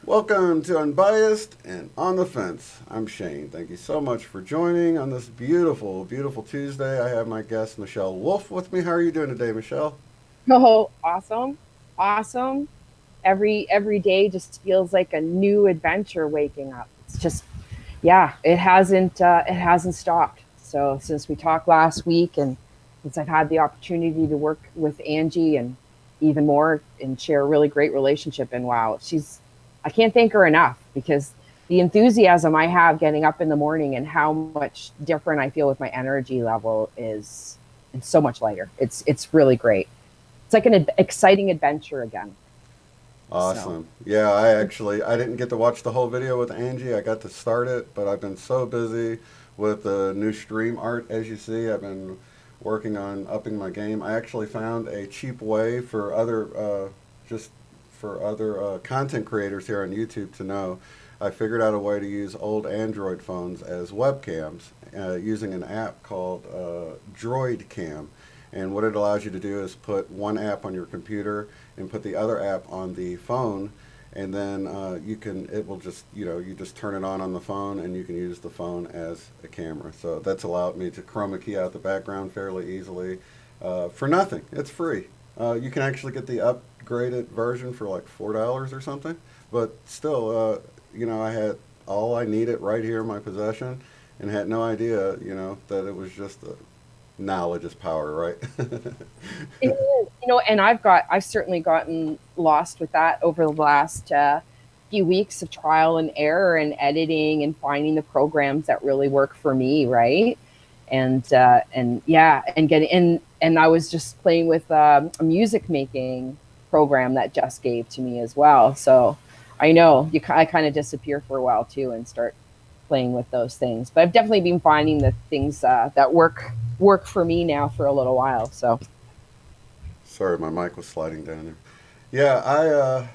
Welcome to Unbiased and On the Fence. I'm Shane. Thank you so much for joining on this beautiful, beautiful Tuesday. I have my guest, Michelle Wolfe, with me. How are you doing today, Michelle? Oh, awesome. Awesome. Every day just feels like a new adventure waking up. It's just yeah, it hasn't stopped. So since we talked last week and since I've had the opportunity to work with Angie and even more and share a really great relationship, and wow, I can't thank her enough because the enthusiasm I have getting up in the morning and how much different I feel with my energy level is it's so much lighter. It's really great. It's like an exciting adventure again. So, Awesome. Yeah, I didn't get to watch the whole video with Angie. I got to start it, but I've been so busy with the new stream art. As you see, I've been working on upping my game. I actually found a cheap way for just for other content creators here on YouTube to know. I figured out a way to use old Android phones as webcams using an app called DroidCam. And what it allows you to do is put one app on your computer and put the other app on the phone, and then it will just, you just turn it on the phone, and you can use the phone as a camera. So that's allowed me to chroma key out the background fairly easily for nothing. It's free. You can actually get the upgraded version for like $4 or something, but still, I had all I needed right here in my possession, and had no idea, that it was just knowledge is power, right? it is, and I've certainly gotten lost with that over the last few weeks of trial and error and editing and finding the programs that really work for me, right? And yeah, and getting and I was just playing with a music making program that just gave to me as well. So I know I kind of disappear for a while too and start playing with those things. But I've definitely been finding the things that work for me now for a little while. So Sorry, my mic was sliding down there. Yeah,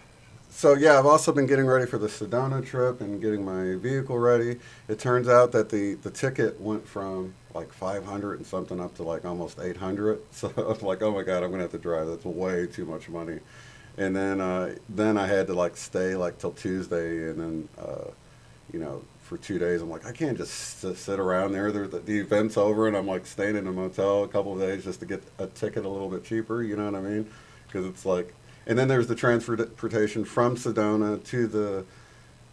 so I've also been getting ready for the Sedona trip and getting my vehicle ready. It turns out that the ticket went from like 500 and something up to like almost 800. So I was like, oh my God, I'm gonna have to drive. That's way too much money. And then I had to like stay like till Tuesday, and then for 2 days I'm like, I can't just sit around there. The event's over, and I'm like staying in a motel a couple of days just to get a ticket a little bit cheaper. You know what I mean? Because it's like, and then there's the transportation from Sedona to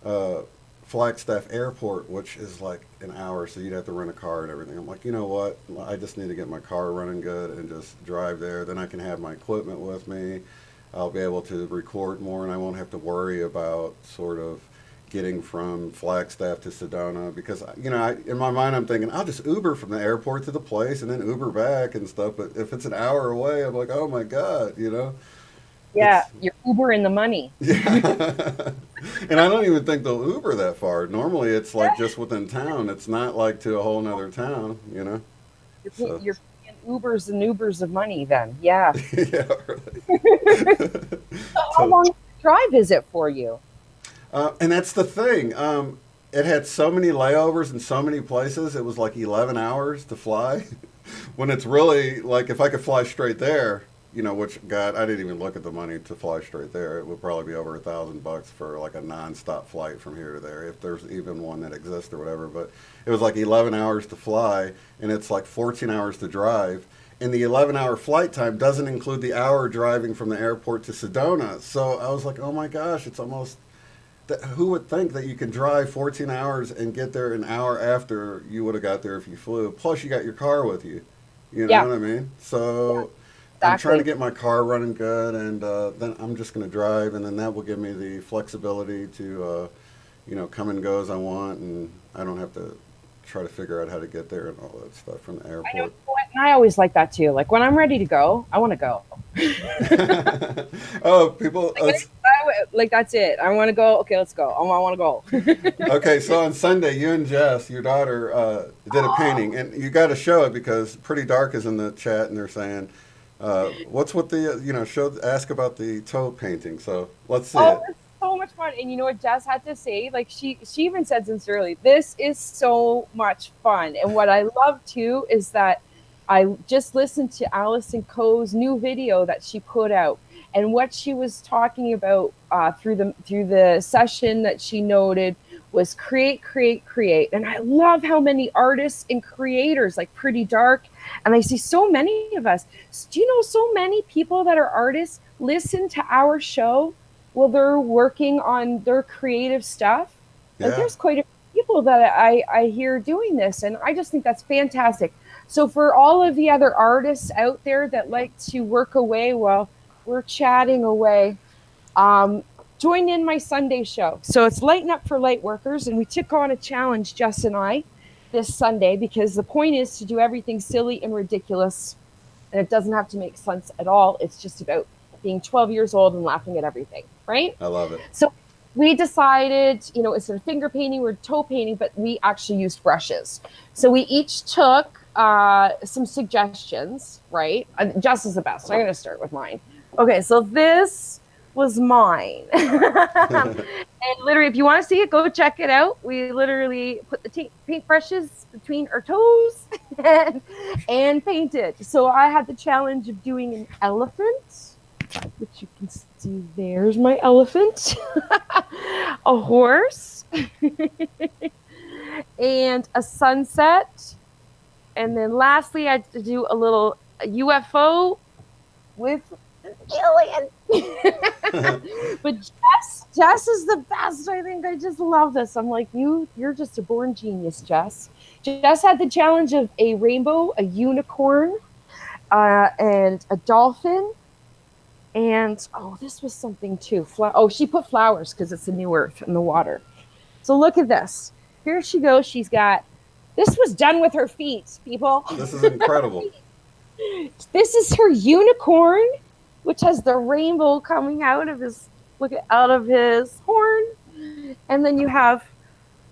the Flagstaff Airport, which is like an hour, so you'd have to rent a car and everything. I'm like, you know what? I just need to get my car running good and just drive there. Then I can have my equipment with me. I'll be able to record more, and I won't have to worry about sort of getting from Flagstaff to Sedona, because in my mind I'm thinking I'll just Uber from the airport to the place and then Uber back and stuff. But if it's an hour away, I'm like, oh my God, yeah, it's you're Uber in the money. yeah. And I don't even think they'll Uber that far. Normally it's like just within town. It's not like to a whole nother town. So You're paying Ubers and Ubers of money then. Yeah. yeah, right. How So long of a drive is it for you? and that's the thing. It had so many layovers in so many places. It was like 11 hours to fly. When it's really like if I could fly straight there, which God, I didn't even look at the money to fly straight there. It would probably be over $1,000 for like a nonstop flight from here to there, if there's even one that exists or whatever. But it was like 11 hours to fly, and it's like 14 hours to drive. And the 11-hour flight time doesn't include the hour driving from the airport to Sedona. So I was like, oh my gosh, it's almost who would think that you can drive 14 hours and get there an hour after you would have got there if you flew? Plus, you got your car with you. You know Yeah, what I mean? yeah, So I'm trying to exactly. get my car running good, and then I'm just going to drive, and then that will give me the flexibility to, come and go as I want, and I don't have to try to figure out how to get there and all that stuff from the I know airport. what And I always like that too. Like when I'm ready to go, I want to go. Oh, people. Like that's it. I want to go. Okay, let's go. I want to go. Okay, so on Sunday, you and Jess, your daughter, did a painting, and you got to show it because Pretty Dark is in the chat, and they're saying, "What's with the ask about the toe painting?" So let's see Oh, it. it's so much fun. And you know what Jess had to say? Like she even said sincerely, this is so much fun. And what I love too is that I just listened to Allison Coe's new video that she put out, and what she was talking about through the session that she noted was create, create, create. And I love how many artists and creators like Pretty Dark, and I see so many of us. Do you know so many people that are artists listen to our show while they're working on their creative stuff? Like Yeah, there's quite a few people that I hear doing this, and I just think that's fantastic. So for all of the other artists out there that like to work away while we're chatting away, um, join in my Sunday show. So it's Lighten Up for Light Workers, and we took on a challenge, Jess and I, this Sunday, because the point is to do everything silly and ridiculous, and it doesn't have to make sense at all. It's just about being 12 years old and laughing at everything, right? I love it. So we decided, instead of finger painting, we're toe painting, but we actually used brushes. So we each took some suggestions, right? Jess is the best. I'm going to start with mine. Okay, so this was mine. And literally, if you want to see it, go check it out. We literally put the paint brushes between our toes and painted. So I had the challenge of doing an elephant, which you can see. There's my elephant, a horse, and a sunset. And then lastly, I had to do a little UFO with an alien. But Jess is the best. I think I just love this. I'm like, you're just a born genius, Jess. Jess had the challenge of a rainbow, a unicorn, and a dolphin. And this was something too. She put flowers because it's a new earth in the water. So look at this. Here she goes. She's got. This was done with her feet, people. This is incredible. This is her unicorn, which has the rainbow coming out of his horn. And then you have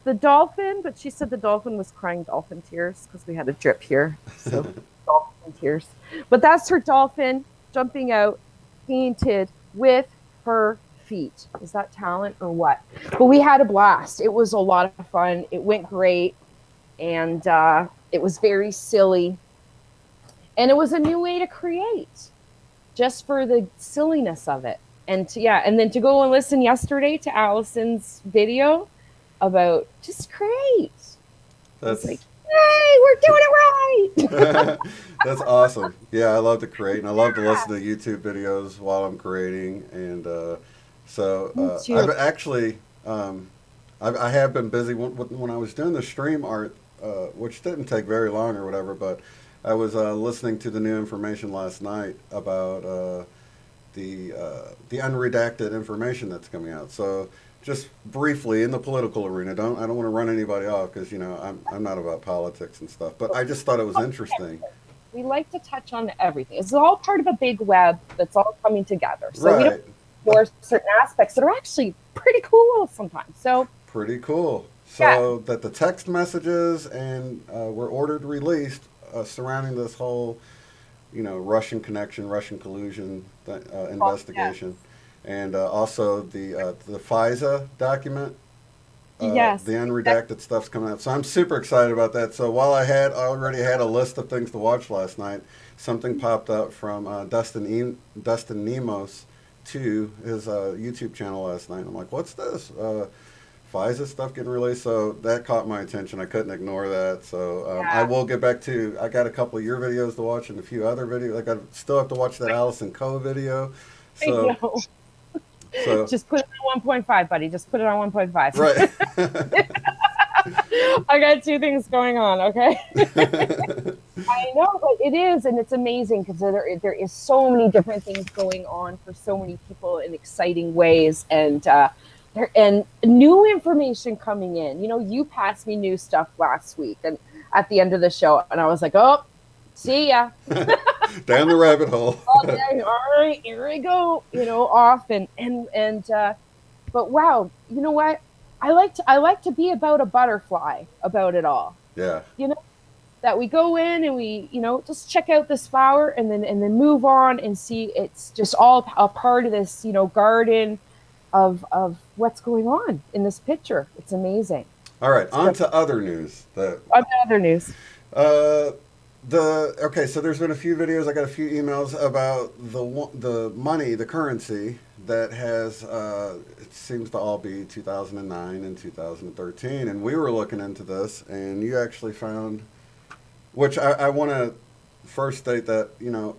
the dolphin, but she said the dolphin was crying dolphin tears because we had a drip here. So dolphin tears. But that's her dolphin jumping out, painted with her feet. Is that talent or what? But we had a blast. It was a lot of fun. It went great. And it was very silly. And it was a new way to create just for the silliness of it. And then to go and listen yesterday to Allison's video about just create. That's like, hey, we're doing it right. That's awesome. Yeah, I love to create, and I love to listen to YouTube videos while I'm creating. And I've actually, I have been busy when I was doing the stream art, which didn't take very long or whatever, but I was listening to the new information last night about the unredacted information that's coming out. So just briefly in the political arena, I don't want to run anybody off because I'm not about politics and stuff, but I just thought it was interesting. We like to touch on everything. It's all part of a big web that's all coming together. So we don't ignore certain aspects that are actually pretty cool sometimes. So pretty cool. So that the text messages and were ordered released surrounding this whole, Russian connection, Russian collusion investigation, and also the FISA document. The unredacted stuff's coming out. So I'm super excited about that. So while I already had a list of things to watch last night, something popped up from Dustin Nemos to his YouTube channel last night. I'm like, what's this? FISA stuff getting released, so that caught my attention. I couldn't ignore that. So I will get back to. I got a couple of your videos to watch and a few other videos. Like I still have to watch that Allison Coe video. So, I know. So just put it on 1.5, buddy. Just put it on 1.5. Right. I got two things going on. Okay. I know, but it is, and it's amazing because there is so many different things going on for so many people in exciting ways, and new information coming in. You passed me new stuff last week and at the end of the show, and I was like, oh, See ya. Down the rabbit hole. Okay, all right, here we go. Off but wow, you know what? I like to be about a butterfly about it all. Yeah. You know that we go in and we just check out this flower and then move on and see it's just all a part of this garden of what's going on in this picture. It's amazing. All right, on So, to other news. on to other news. Uh, okay, so there's been a few videos. I got a few emails about the money, the currency that has. It seems to all be 2009 and 2013, and we were looking into this, and you actually found, which I want to first state that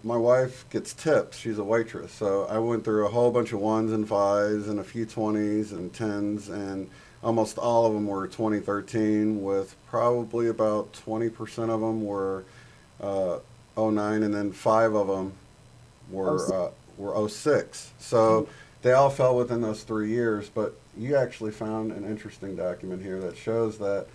my wife gets tips. She's a waitress, so I went through a whole bunch of ones and fives and a few 20s and 10s, and almost all of them were 2013, with probably about 20% of them were '09, and then 5 of them were '06. So they all fell within those 3 years. But you actually found an interesting document here that shows that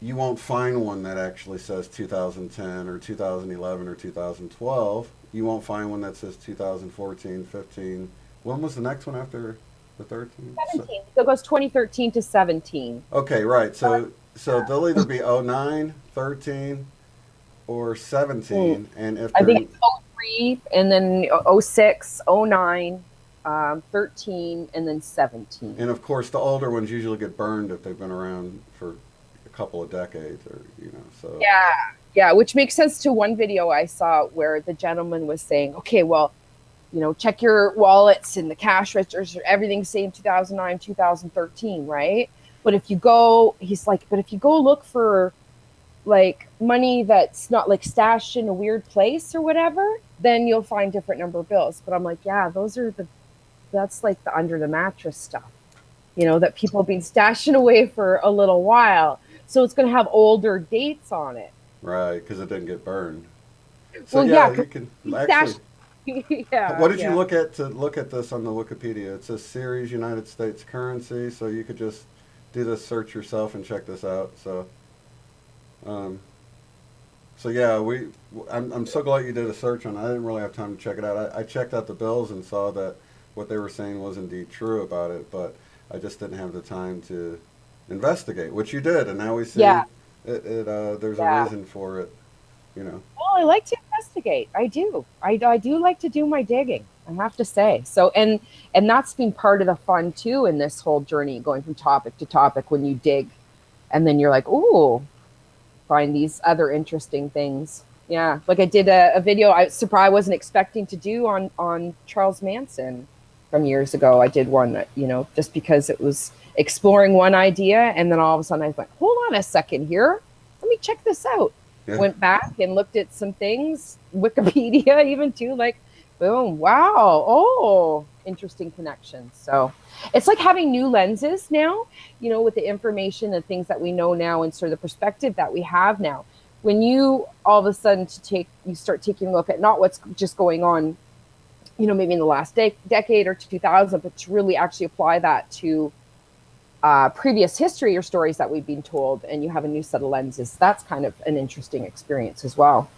you won't find one that actually says 2010 or 2011 or 2012. You won't find one that says 2014, 15. When was the next one after the 13? 17. So it goes 2013 to 17. Okay, right. So they'll either be '09, 13, or 17. And if I they're think it's 03 and then '06, '09, 13, and then 17. and of course the older ones usually get burned if they've been around for a couple of decades, or so. Yeah, which makes sense to one video I saw where the gentleman was saying, okay, well, check your wallets and the cash registers, everything's same 2009, 2013, right? But if you go, he's like, but if you go look for like money that's not like stashed in a weird place or whatever, then you'll find different number of bills. But I'm like, yeah, that's like the under the mattress stuff, that people have been stashing away for a little while. So it's going to have older dates on it. Right, because it didn't get burned. So Well, yeah, yeah, you can actually. yeah. What did you yeah. look at to look at this on the Wikipedia? It says series United States currency, so you could just do this search yourself and check this out. So, yeah, I'm so glad you did a search on it. I didn't really have time to check it out. I checked out the bills and saw that what they were saying was indeed true about it, but I just didn't have the time to investigate, which you did, and now we see there's a reason for it. Well, I like to investigate. I do. I do like to do my digging, I have to say. So, and that's been part of the fun too in this whole journey, going from topic to topic when you dig, and then you're like, ooh, find these other interesting things. Yeah, like I did a video I wasn't expecting to do on Charles Manson from years ago. I did one that, just because it was exploring one idea, and then all of a sudden I went, hold on a second here, let me check this out. Yeah. Went back and looked at some things, Wikipedia even too, like, boom, wow, oh, interesting connections. So it's like having new lenses now, with the information and things that we know now and sort of the perspective that we have now. When you all of a sudden you start taking a look at not what's just going on, maybe in the last decade or 2000, but to really actually apply that to previous history or stories that we've been told, and you have a new set of lenses. That's kind of an interesting experience as well.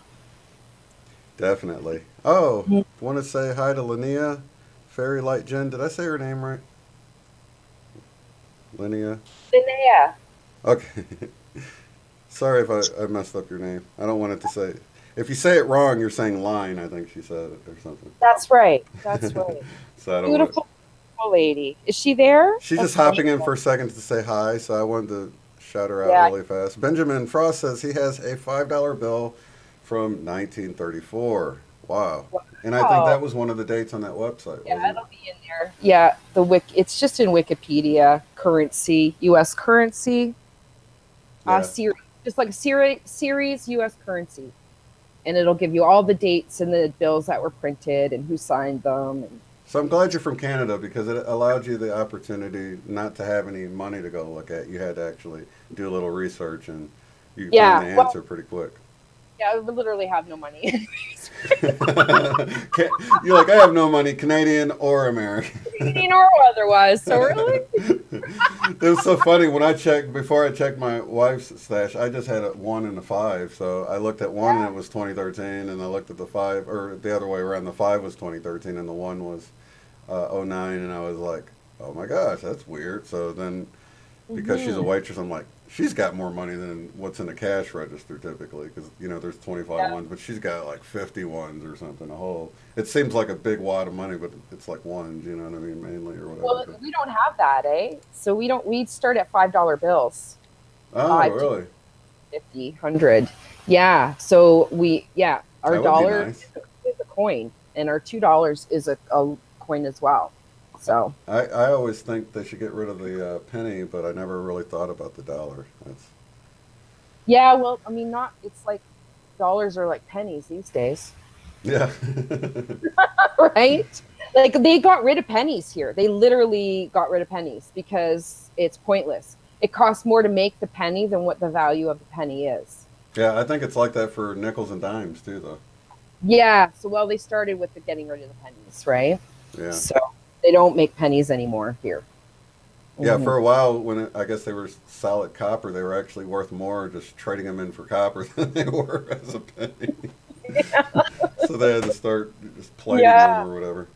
Definitely. Oh, want to say hi to Linnea, Fairy Light Jen. Did I say her name right? Linnea. Linnea. Okay. Sorry if I messed up your name. I don't want it to say. If you say it wrong, you're saying line. I think she said it or something. That's right. That's right. So I don't Beautiful lady. Is she there? She's just hopping in for a second to say hi, so I wanted to shout her out really fast. Benjamin Frost says he has a $5 bill from 1934. Wow. And I think that was one of the dates on that website. Yeah, it'll be in there. Yeah, it's just in Wikipedia. Currency, U.S. currency. Series, just like series U.S. currency. And it'll give you all the dates and the bills that were printed and who signed them. So I'm glad you're from Canada, because it allowed you the opportunity not to have any money to go look at. You had to actually do a little research, and you found the answer pretty quick. Yeah, I literally have no money. You're like, I have no money, Canadian or American. Canadian or otherwise. So really, It was so funny when before I checked my wife's stash. I just had a 1 and a 5, so I looked at 1 and it was 2013, and I looked at the 5, or the other way around. The 5 was 2013, and the 1 was 09, and I was like, oh my gosh, that's weird. So then, because she's a waitress, I'm like, she's got more money than what's in the cash register typically, because there's 25 ones, but she's got like 50 ones or something. It seems like a big wad of money, but it's like ones, you know what I mean, mainly or whatever. well, we don't have that, eh? So we start at $5 bills. Oh, 5 really? 50, 100. Yeah. So our That would be dollar nice. is a coin, and our $2 is a coin as well. So I always think they should get rid of the penny, but I never really thought about the dollar. yeah, well, I mean, not it's like dollars are like pennies these days, Yeah. right? Like they got rid of pennies here. They literally got rid of pennies because it's pointless. It costs more to make the penny than what the value of the penny is. Yeah, I think it's like that for nickels and dimes too, though. Yeah. So well, they started with the getting rid of the pennies, right? Yeah. So they don't make pennies anymore here. Yeah, for a while, I guess they were solid copper, they were actually worth more just trading them in for copper than they were as a penny. So they had to start just plating them or whatever.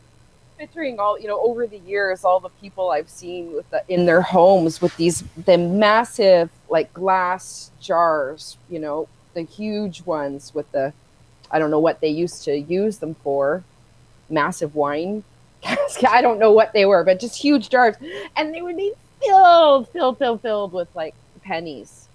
Picturing all over the years, all the people I've seen in their homes with the massive like glass jars, the huge ones with I don't know what they used to use them for, massive wine. I don't know what they were, but just huge jars, and they would be filled with like pennies.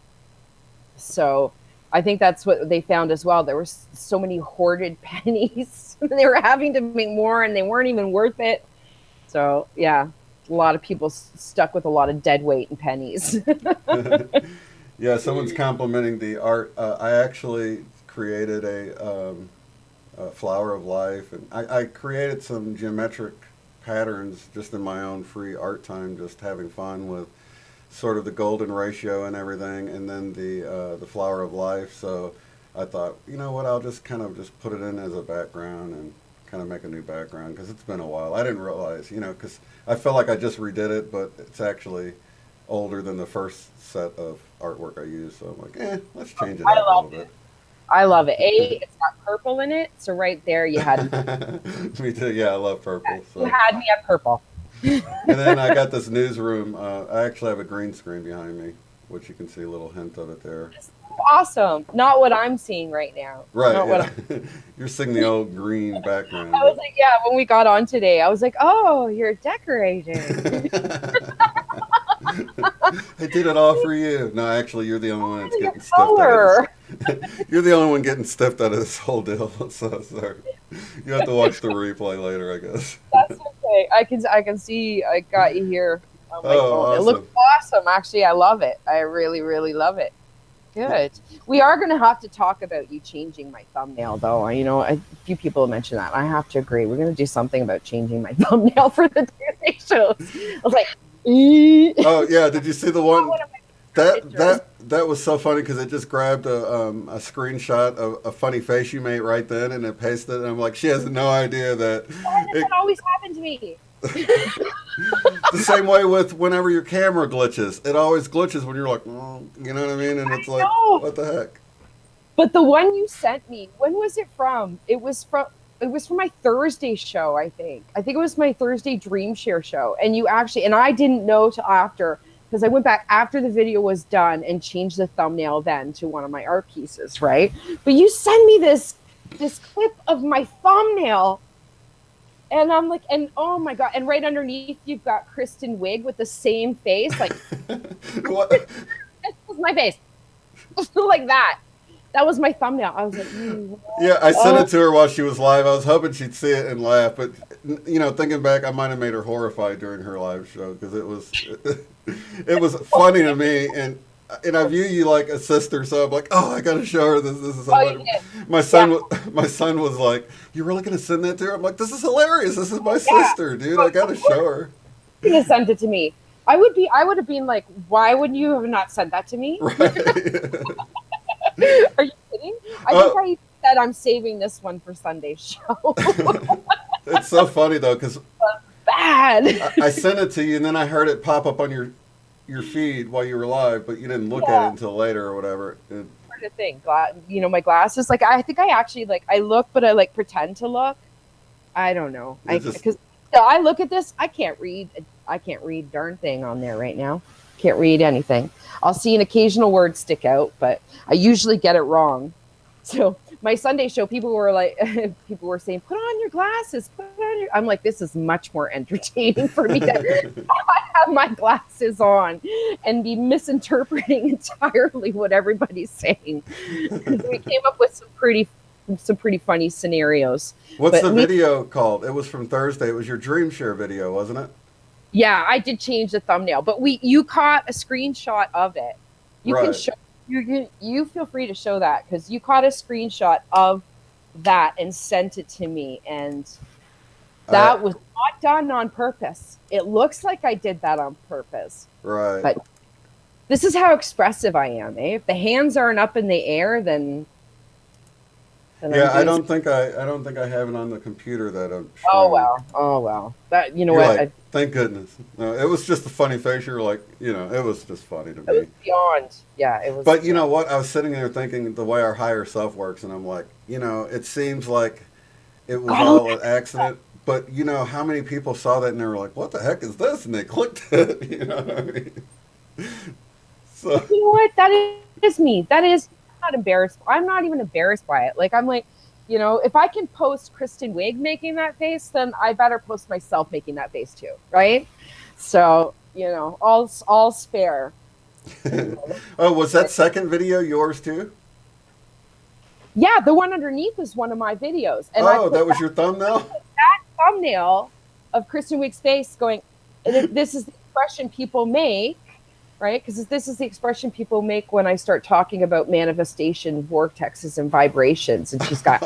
So I think that's what they found as well. There were so many hoarded pennies. They were having to make more, and they weren't even worth it. So yeah, a lot of people stuck with a lot of dead weight in pennies. Yeah, someone's complimenting the art. I actually created a flower of life, and I created some geometric patterns just in my own free art time, just having fun with sort of the golden ratio and everything, and then the flower of life. So I thought, you know what, I'll just kind of just put it in as a background and kind of make a new background, because it's been a while. I didn't realize, because I felt like I just redid it, but it's actually older than the first set of artwork I used. So I'm like, let's change it up a little bit. I love it. It's got purple in it, so right there you had Me too. Yeah, I love purple. So. You had me at purple. And then I got this newsroom. I actually have a green screen behind me, which you can see a little hint of it there. Awesome. Not what I'm seeing right now. Right. Not Yeah. You're seeing the old green background. I was like, when we got on today, I was like, oh, you're decorating. I did it all for you. No, actually, you're the only one that's getting stiffed out of this. You're the only one getting stiffed out of this whole deal. So sorry. You have to watch the replay later, I guess. That's okay. I can see I got you here on my phone. Awesome. It looks awesome. Actually, I love it. I really, really love it. Good. We are going to have to talk about you changing my thumbnail, though. A few people have mentioned that. I have to agree. We're going to do something about changing my thumbnail for the Tuesday shows. I was like, oh yeah, did you see the one that was so funny, because it just grabbed a screenshot of a funny face you made right then, and it pasted it, and I'm like, she has no idea that that always happened to me. The same way with whenever your camera glitches, it always glitches when you're like, you know what I mean, and it's like, what the heck. But the one you sent me, when was it from? It was from my Thursday show, I think. I think it was my Thursday Dream Share show. And I didn't know till after, because I went back after the video was done and changed the thumbnail then to one of my art pieces, right? But you send me this clip of my thumbnail, and I'm like, and oh my God. And right underneath, you've got Kristen Wiig with the same face. Like, What? This was my face. Like that. That was my thumbnail. I was like, yeah, I sent it to her while she was live. I was hoping she'd see it and laugh, but thinking back, I might have made her horrified during her live show, because it was funny to me, and I view you like a sister, so I'm like, I gotta show her this. This is hilarious. My son was like, "You really gonna send that to her?" I'm like, "This is hilarious. This is my sister, dude. I gotta show her." You could have sent it to me. I would have been like, why would you have not sent that to me? Right. Are you kidding? I think Oh, I said I'm saving this one for Sunday's show. it's so funny though, because Bad. I sent it to you, and then I heard it pop up on your feed while you were live, but you didn't look at it Yeah. until later or whatever. Sort of thing. My glasses. Like I think I actually like I look, but I like pretend to look. I don't know. It just Because I look at this, I can't read. I can't read darn thing on there right now. Can't read anything. I'll see an occasional word stick out, but I usually get it wrong. So my Sunday show, people were like, people were saying, "Put on your glasses. Put on your." I'm like, this is much more entertaining for me to have my glasses on and be misinterpreting entirely what everybody's saying. Because we came up with some pretty funny scenarios. What's But the we video called? It was from Thursday. It was your dream share video, wasn't it? Yeah, I did change the thumbnail, but you caught a screenshot of it. You can Right. show you feel free to show that because you caught a screenshot of that and sent it to me, and I that was not done on purpose. It looks like I did that on purpose, right. but this is how expressive I am. Eh? If the hands aren't up in the air, then I'm Yeah, doing. I don't think I have it on the computer that I'm Oh showing. well, oh well. That you know You're what? like, thank goodness. No, it was just a funny face. You're like, it was just funny to It was me. beyond. Yeah, it was. But you Yeah. know what? I was sitting there thinking the way our higher self works, and I'm like, it seems like it was God, all an accident. But how many people saw that and they were like, "What the heck is this?" And they clicked it. You know what I mean? So You know what? That is me. That is I'm not embarrassed. I'm not even embarrassed by it. Like I'm like, if I can post Kristen Wiig making that face, then I better post myself making that face too, right? So all's fair. oh, was that second video yours too? Yeah, the one underneath is one of my videos, and I Oh, put that was your thumbnail? that thumbnail of Kristen Wiig's face going. This is the expression people make, right? Because this is the expression people make when I start talking about manifestation vortexes and vibrations, and she's got.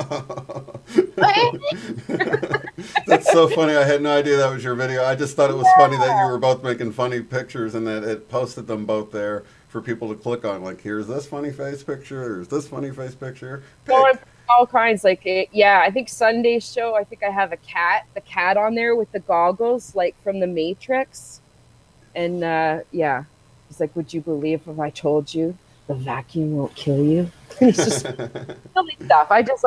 That's so funny. I had no idea that was your video. I just thought it was funny that you were both making funny pictures and that it posted them both there for people to click on. Like, here's this funny face picture. Here's this funny face picture. Going Pick. all kinds. I think Sunday's show. I think I have the cat on there with the goggles, like from the Matrix, and yeah, he's like, "Would you believe if I told you the vacuum won't kill you?" And it's just silly stuff. I just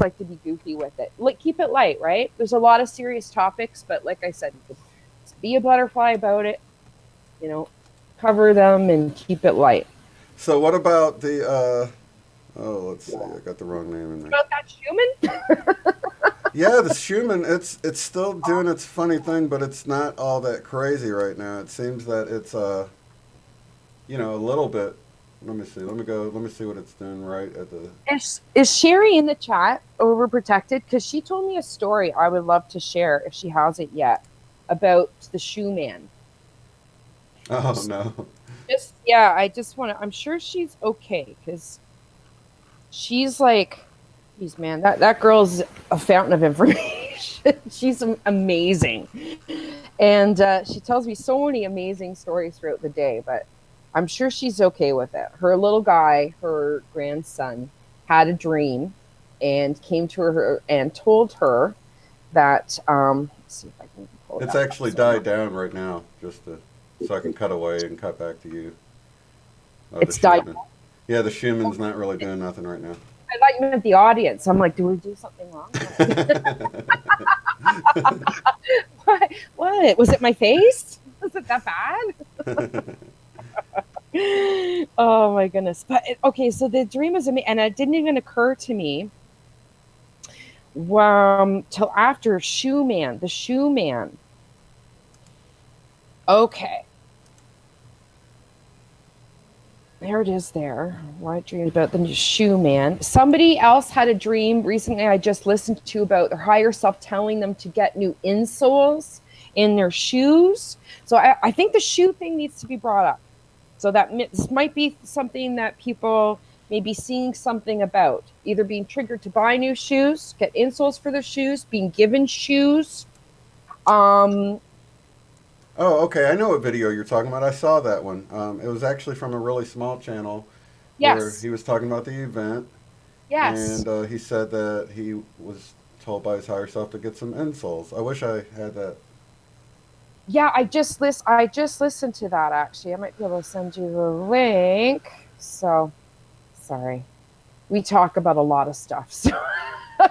like to be goofy with it. Like keep it light, right? There's a lot of serious topics, but like I said, just be a butterfly about it. You know, cover them and keep it light. So what about the? Oh, let's see. I got the wrong name in there. About that Schumann? Yeah, the Schumann. It's still doing its funny thing, but it's not all that crazy right now. It seems that it's a little bit. Let me see. Let me go. Let me see what it's doing right at the. Is Sherry in the chat overprotected? Because she told me a story I would love to share if she hasn't yet about the shoe man. Oh no. I just want to. I'm sure she's okay because she's like, geez, man, that girl's a fountain of information. She's amazing, and she tells me so many amazing stories throughout the day. But I'm sure she's okay with it. Her little guy, her grandson, had a dream and came to her and told her that. Let's see if I can pull it It's up. actually died down right now, so I can cut away and cut back to you. Oh, It's the died. Schumann. Yeah, the Schumann's not really doing nothing right now. I thought you meant the audience. I'm like, do we do something wrong? What? Was it my face? Was it that bad? Oh my goodness. But okay, so the dream is amazing, and it didn't even occur to me till after the shoe man. Okay. There it is there. Why I dreamed about the shoe man. Somebody else had a dream recently I just listened to about their higher self telling them to get new insoles in their shoes. So I think the shoe thing needs to be brought up. So this might be something that people may be seeing something about. Either being triggered to buy new shoes, get insoles for their shoes, being given shoes. Oh, okay. I know what video you're talking about. I saw that one. It was actually from a really small channel where Yes. he was talking about the event, Yes. and he said that he was told by his higher self to get some insoles. I wish I had that. Yeah, I just listened to that actually. I might be able to send you the link. So sorry. We talk about a lot of stuff. So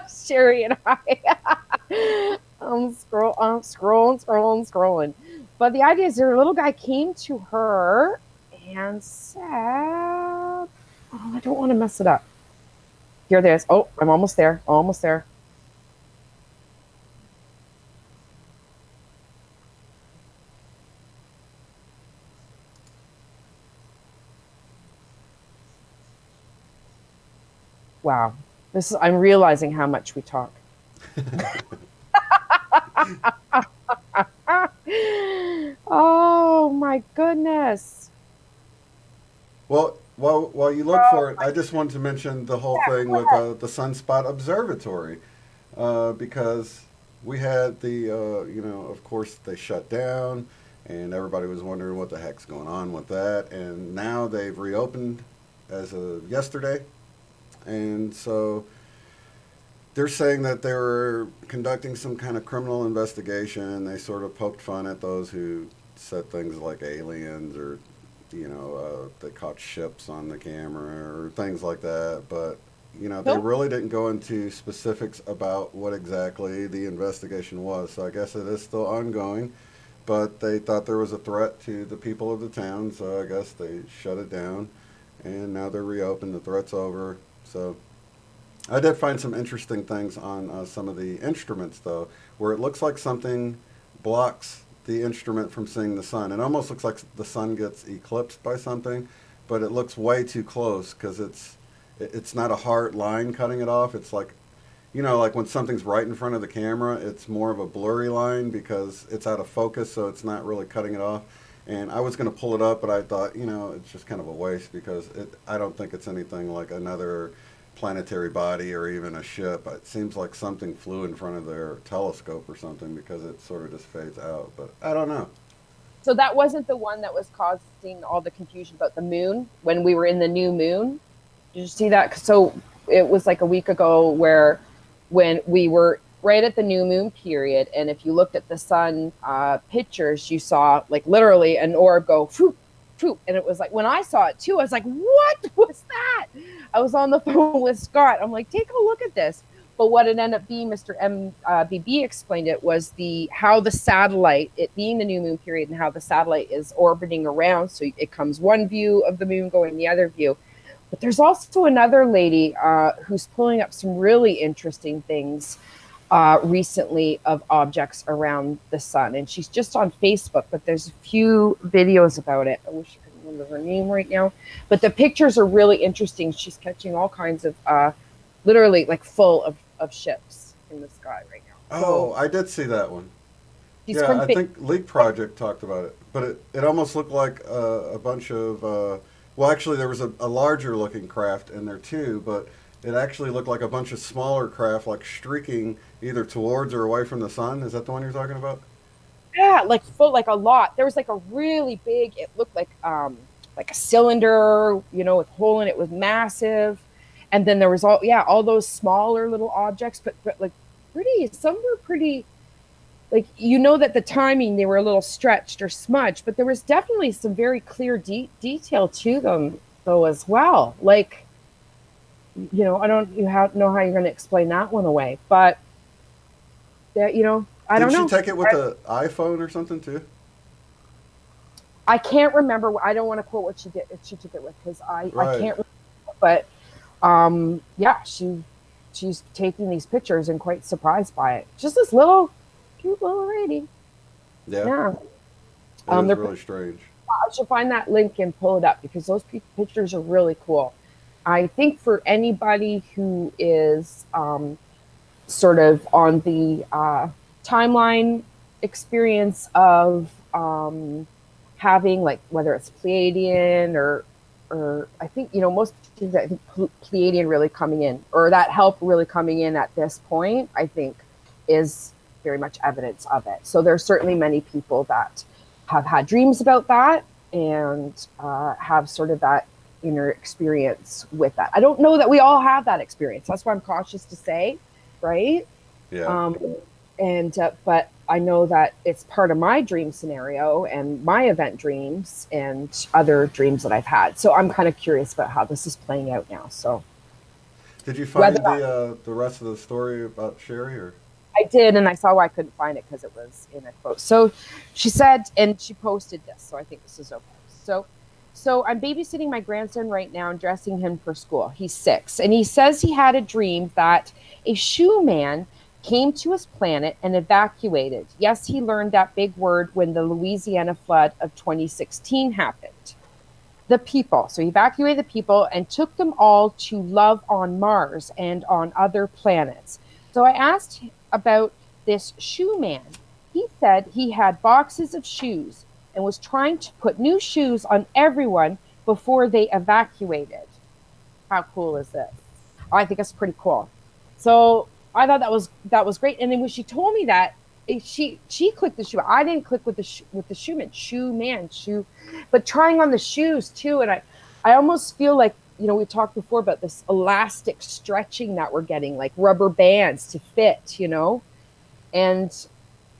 Sherry and I'm scrolling. But the idea is their little guy came to her and said, "Oh, I don't want to mess it up." Here it is. Oh, I'm almost there. Almost there. Wow. I'm realizing how much we talk. Oh my goodness. Well, while you look for it, I just wanted to mention the whole thing with the Sunspot Observatory, because we had of course they shut down, and everybody was wondering what the heck's going on with that, and now they've reopened as of yesterday, and so they're saying that they were conducting some kind of criminal investigation. They sort of poked fun at those who said things like aliens or, they caught ships on the camera or things like that. But, they Nope. really didn't go into specifics about what exactly the investigation was. So I guess it is still ongoing. But they thought there was a threat to the people of the town, so I guess they shut it down. And now they're reopened. The threat's over. So I did find some interesting things on some of the instruments, though, where it looks like something blocks the instrument from seeing the sun. It almost looks like the sun gets eclipsed by something, but it looks way too close because it's not a hard line cutting it off. It's like, like when something's right in front of the camera, it's more of a blurry line because it's out of focus, so it's not really cutting it off. And I was going to pull it up, but I thought, it's just kind of a waste because I don't think it's anything like another planetary body or even a ship. It seems like something flew in front of their telescope or something because it sort of just fades out. But I don't know. So that wasn't the one that was causing all the confusion about the moon when we were in the new moon. Did you see that? So it was like a week ago where when we were right at the new moon period, and if you looked at the sun pictures, you saw like literally an orb go phoop, phoop, and it was like when I saw it too, I was like, "What was that?" I was on the phone with Scott. I'm like, "Take a look at this." But what it ended up being, Mr. MBB explained it, was the how the satellite, it being the new moon period, and how the satellite is orbiting around. So it comes one view of the moon going the other view. But there's also another lady who's pulling up some really interesting things recently of objects around the sun. And she's just on Facebook, but there's a few videos about it. I wish I could remember her name right now. But the pictures are really interesting. She's catching all kinds of, literally like full of ships in the sky right now. Oh, So I did see that one. she's Yeah, from I think Leak Project talked about it, but it almost looked like a bunch of. Well, actually, there was a larger looking craft in there too, but it actually looked like a bunch of smaller craft, like streaking either towards or away from the sun. Is that the one you're talking about? yeah, like full, like a lot. There was like a really big. It looked like a cylinder, with a hole in it, was massive. And then there was all those smaller little objects, but like pretty. Some were pretty. Like that the timing they were a little stretched or smudged, but there was definitely some very clear detail to them though as well. Like I don't know how you're going to explain that one away, but that I Didn't don't she know. take it with an iPhone or something too? I can't remember. I don't want to quote what she did. If she took it with, because I Right. can't. But yeah, she's taking these pictures and quite surprised by it. Just this little cute little lady. Yeah, Yeah. it is They're really strange. I should find that link and pull it up because those pictures are really cool. I think for anybody who is sort of on the timeline experience of having, like, whether it's Pleiadian or I think most things, I think Pleiadian really coming in, or that help really coming in at this point, I think is very much evidence of it. So there's certainly many people that have had dreams about that and have sort of that inner experience with that. I don't know that we all have that experience. That's why I'm cautious to say, right? Yeah. Um, and but I know that it's part of my dream scenario and my event dreams and other dreams that I've had. So I'm kind of curious about how this is playing out now. So Did you whether find the rest of the story about Sherry or? I did, and I saw why I couldn't find it because it was in a quote. So she said, and she posted this. So I think this is okay. So, so I'm babysitting my grandson right now and dressing him for school. He's 6, and he says he had a dream that a shoe man came to his planet and evacuated. Yes, he learned that big word when the Louisiana flood of 2016 happened. The people. So he evacuated the people and took them all to love on Mars and on other planets. So I asked about this shoe man. He said he had boxes of shoes and was trying to put new shoes on everyone before they evacuated. How cool is this? I think that's pretty cool. So I thought that was great. And then when she told me that, she clicked the shoe. I didn't click with the shoe man, but trying on the shoes too. And I almost feel like, we talked before about this elastic stretching that we're getting, like rubber bands to fit, and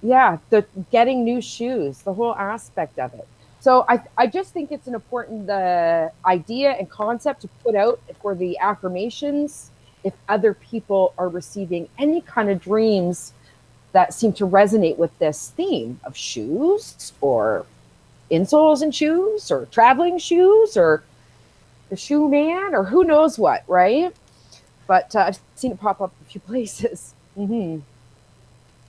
yeah, the getting new shoes, the whole aspect of it. So I just think it's an important idea and concept to put out for the affirmations if other people are receiving any kind of dreams that seem to resonate with this theme of shoes or insoles in shoes or traveling shoes or the shoe man or who knows what, right? But I've seen it pop up a few places. Mm-hmm.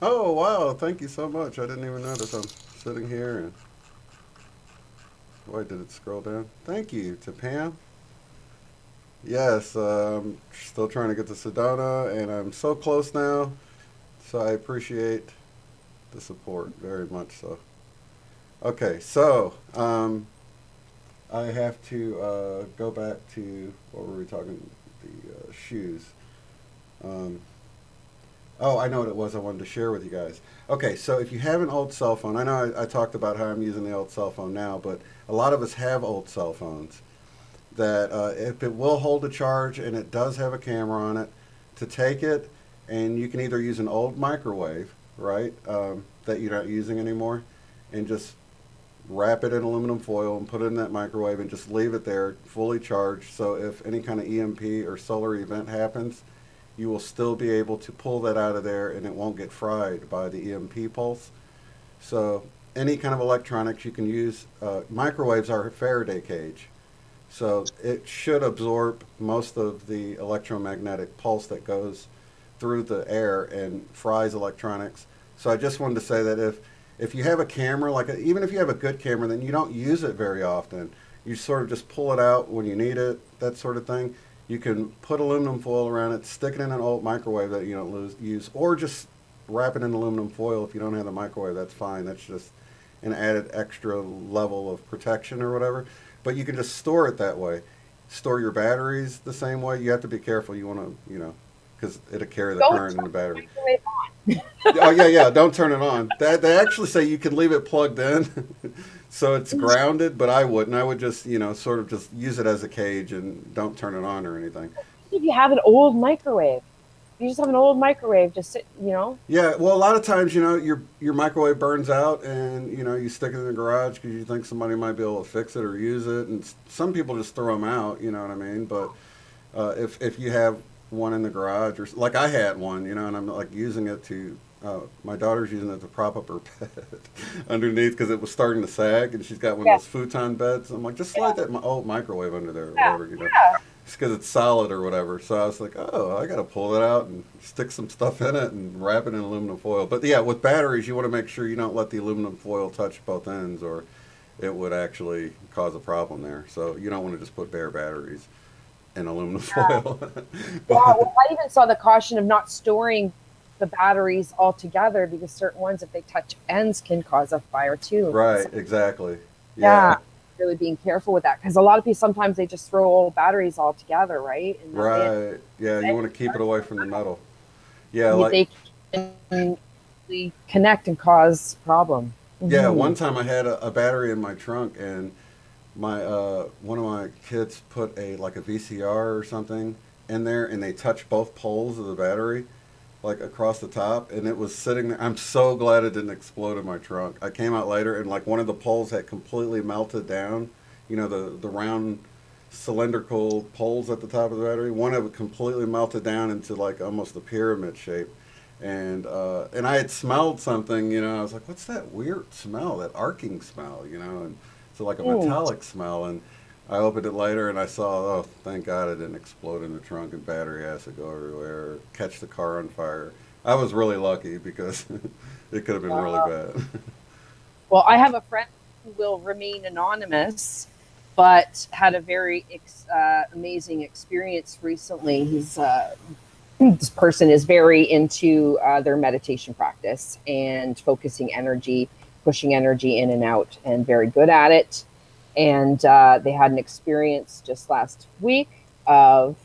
Oh wow! Thank you so much. I didn't even notice. I'm sitting here and why did it scroll down? Thank you to Pam. Yes, still trying to get to Sedona, and I'm so close now. So I appreciate the support very much. So okay, so I have to go back to what were we talking? The shoes. Um, oh, I know what it was I wanted to share with you guys. Okay, so if you have an old cell phone, I know I talked about how I'm using the old cell phone now, but a lot of us have old cell phones that if it will hold a charge and it does have a camera on it, to take it and you can either use an old microwave, right, that you're not using anymore, and just wrap it in aluminum foil and put it in that microwave and just leave it there fully charged. So if any kind of EMP or solar event happens, you will still be able to pull that out of there and it won't get fried by the EMP pulse. So any kind of electronics you can use, microwaves are a Faraday cage. So it should absorb most of the electromagnetic pulse that goes through the air and fries electronics. So I just wanted to say that if you have a camera, even if you have a good camera, then you don't use it very often. You sort of just pull it out when you need it, that sort of thing. You can put aluminum foil around it, stick it in an old microwave that you don't use, or just wrap it in aluminum foil. If you don't have the microwave, that's fine. That's just an added extra level of protection or whatever. But you can just store it that way. Store your batteries the same way. You have to be careful. You want to, because it'll carry the current in the battery. Oh yeah, yeah. Don't turn it on. They actually say you can leave it plugged in, so it's grounded. But I wouldn't. I would just sort of just use it as a cage and don't turn it on or anything. If you have an old microwave, you just have an old microwave, just sit. Yeah. Well, a lot of times your microwave burns out and you stick it in the garage because you think somebody might be able to fix it or use it, and some people just throw them out. You know what I mean? But if you have one in the garage or like I had one, and I'm like using it to. My daughter's using it to prop up her bed underneath because it was starting to sag, and she's got one of those futon beds. I'm like, just slide that old microwave under there or whatever, Yeah. just because it's solid or whatever. So I was like, oh, I got to pull it out and stick some stuff in it and wrap it in aluminum foil. But yeah, with batteries, you want to make sure you don't let the aluminum foil touch both ends, or it would actually cause a problem there. So you don't want to just put bare batteries in aluminum foil. Well, I even saw the caution of not storing the batteries all together because certain ones, if they touch ends, can cause a fire too. Right, So, exactly. yeah, Yeah, really being careful with that because a lot of people sometimes they just throw old batteries all together, right? And that way right. Yeah, you want to keep it away from the metal. Yeah, they can really connect and cause problem. yeah, Hmm. one time I had a battery in my trunk and my one of my kids put a like a VCR or something in there, and they touched both poles of the battery, like across the top, and it was sitting there. I'm so glad it didn't explode in my trunk. I came out later, and like one of the poles had completely melted down. You know, the round cylindrical poles at the top of the battery. One of it completely melted down into like almost a pyramid shape. And I had smelled something, you know. I was like, "What's that weird smell? That arcing smell?" You know, and so like a Mm. metallic smell. And I opened it later, and I saw, oh, thank God it didn't explode in the trunk and battery acid go everywhere, or catch the car on fire. I was really lucky because it could have been really bad. Well, I have a friend who will remain anonymous, but had a very amazing experience recently. This person is very into their meditation practice and focusing energy, pushing energy in and out, and very good at it. And they had an experience just last week of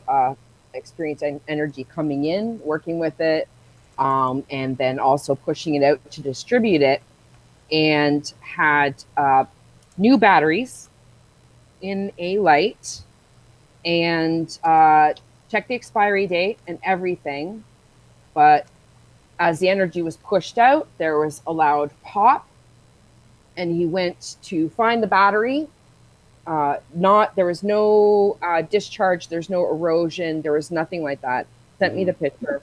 experiencing energy coming in, working with it, and then also pushing it out to distribute it, and had new batteries in a light, and checked the expiry date and everything. But as the energy was pushed out, there was a loud pop, and he went to find the battery. Not There was no discharge, there's no erosion, there was nothing like that. Sent me Hmm. the picture,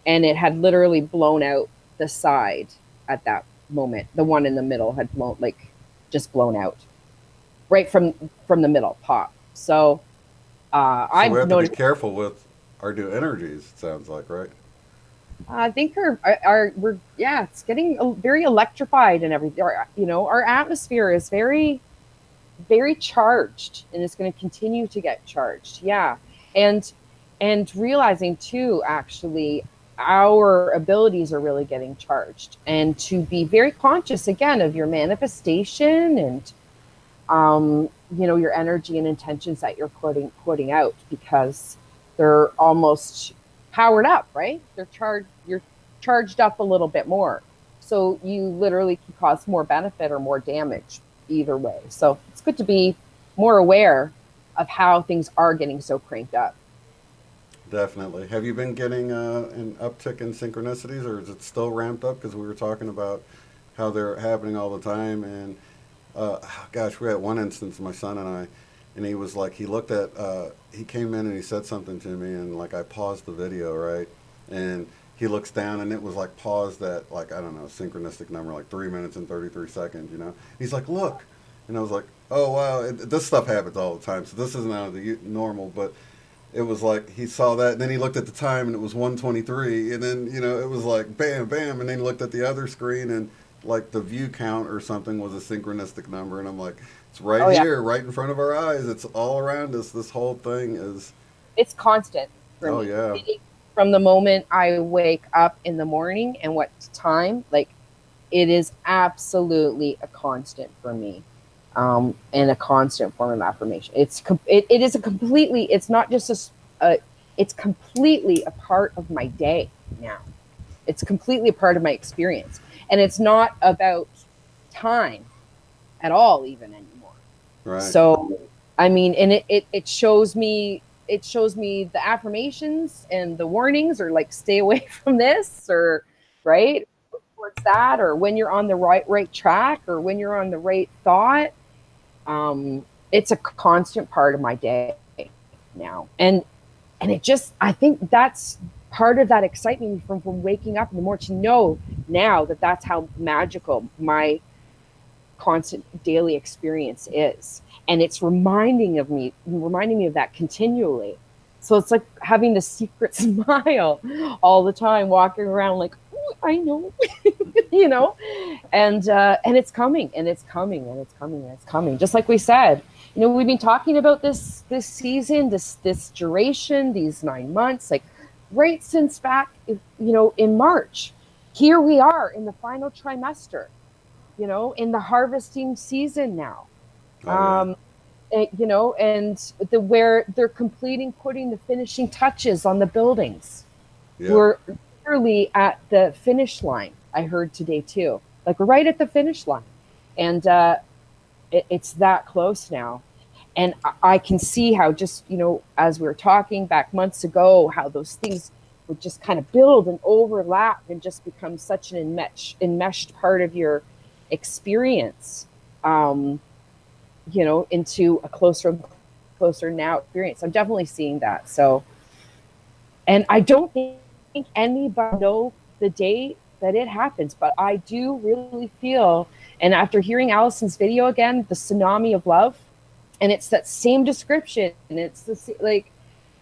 and it had literally blown out the side at that moment. The one in the middle had blown, like, just blown out right from the middle pop. So So we I've have to be noticed. careful with our new energies. It sounds like, right? I think we're, yeah, it's getting very electrified and everything. Our atmosphere is very, very charged, and it's going to continue to get charged. Yeah, and realizing too, actually, our abilities are really getting charged, and to be very conscious again of your manifestation, and your energy and intentions that you're putting out, because they're almost powered up, right? You're charged up a little bit more. So you literally can cause more benefit or more damage either way. So it's good to be more aware of how things are getting so cranked up. Definitely. Have you been getting an uptick in synchronicities, or is it still ramped up? Because we were talking about how they're happening all the time. And gosh, we had one instance, my son and I, and he was like, he looked at, he came in and he said something to me, and like I paused the video, right? And he looks down, and it was like paused at, like, I don't know, synchronistic number, like 3 minutes and 33 seconds, you know? He's like, look. And I was like, oh, wow, this stuff happens all the time. So this isn't out of the normal, but it was like he saw that, and then he looked at the time, and it was 1:23, and then it was like bam, bam, and then he looked at the other screen, and like the view count or something was a synchronistic number, and I'm like, it's right Oh yeah, here, right in front of our eyes. It's all around us. This whole thing is, it's constant for oh me. yeah, From the moment I wake up in the morning and what time, like, it is absolutely a constant for me, and a constant form of affirmation. It is a completely. It's not just it's completely a part of my day now. It's completely a part of my experience, and it's not about time at all, even anymore. right. So, I mean, and it shows me, the affirmations and the warnings are like, stay away from this, or right towards that, or when you're on the right track, or when you're on the right thought. It's a constant part of my day now, and it just, I think that's part of that excitement from waking up in the morning, to know now that that's how magical my constant daily experience is, and it's reminding me of that continually. So it's like having the secret smile all the time, walking around like, oh, I know. you know and it's coming, and it's coming, and it's coming, and it's coming, just like we said. We've been talking about this season, this duration, these 9 months, like, right since back, in March. Here we are in the final trimester, in the harvesting season now. Oh yeah, And where they're putting the finishing touches on the buildings. yep. We're literally at the finish line. I heard today too, like, we're right at the finish line, and it's that close now. And I can see how, just, as we were talking back months ago, how those things would just kind of build and overlap and just become such an enmeshed part of your experience, into a closer and closer now experience. I'm definitely seeing that. So, and I don't think anybody know the day that it happens, but I do really feel, and after hearing Allison's video again, the tsunami of love, and it's that same description, and it's like,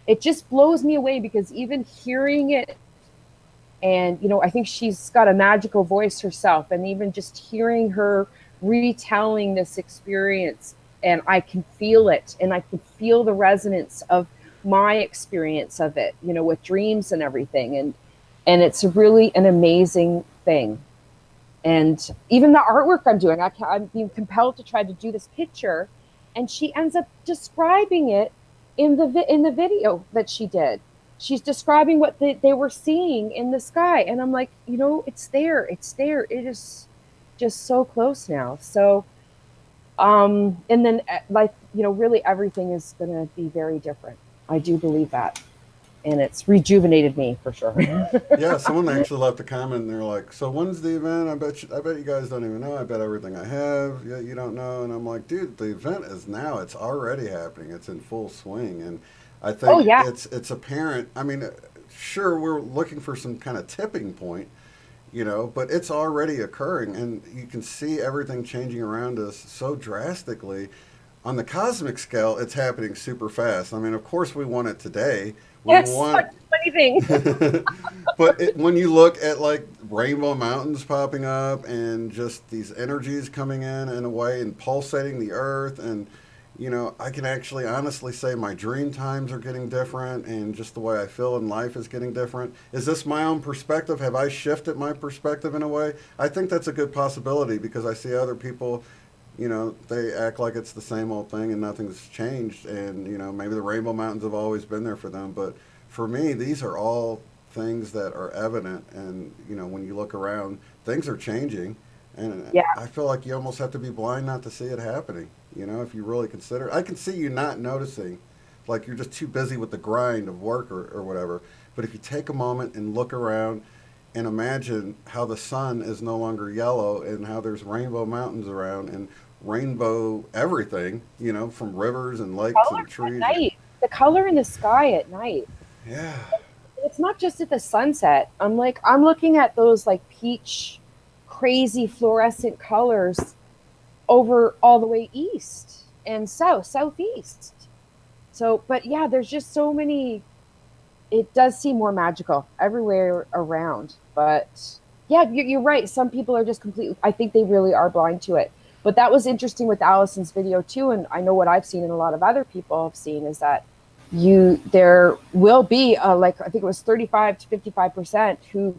it just blows me away, because even hearing it, and I think she's got a magical voice herself, and even just hearing her retelling this experience, and I can feel it, and I can feel the resonance of my experience of it, with dreams and everything, and it's really an amazing thing. And even the artwork I'm doing, I'm being compelled to try to do this picture, and she ends up describing it in the video that she did. She's describing what they were seeing in the sky, and I'm like, it's there, it is just so close now. So, and then, like, really everything is going to be very different. I do believe that, and it's rejuvenated me for sure. Yeah, someone actually left a comment and they're like, "So when's the event? I bet you guys don't even know. I bet everything I have, yeah, you don't know." And I'm like, "Dude, the event is now. It's already happening. It's in full swing." And I Oh think yeah. it's apparent. I mean, sure, we're looking for some kind of tipping point, but it's already occurring, and you can see everything changing around us so drastically. On the cosmic scale, it's happening super fast. I mean, of course, we want it today. We Yes, want, such a funny thing. but when you look at like rainbow mountains popping up and just these energies coming in a way and pulsating the earth, and I can actually honestly say my dream times are getting different, and just the way I feel in life is getting different. Is this my own perspective? Have I shifted my perspective in a way? I think that's a good possibility, because I see other people, they act like it's the same old thing and nothing's changed. And, maybe the Rainbow Mountains have always been there for them. But for me, these are all things that are evident. And, when you look around, things are changing. And Yeah. I feel like you almost have to be blind not to see it happening, if you really consider. I can see you not noticing, like you're just too busy with the grind of work or whatever. But if you take a moment and look around and imagine how the sun is no longer yellow, and how there's rainbow mountains around, and rainbow everything, from rivers and lakes Color and at trees. night. The color in the sky at night. Yeah. It's not just at the sunset. I'm looking at those like peach, crazy fluorescent colors over all the way east and southeast. So, but yeah, there's just so many. It does seem more magical everywhere around. But yeah, you're right. Some people are just completely, I think they really are blind to it. But that was interesting with Allison's video too. And I know what I've seen and a lot of other people have seen is that there will be like, I think it was 35 to 55% who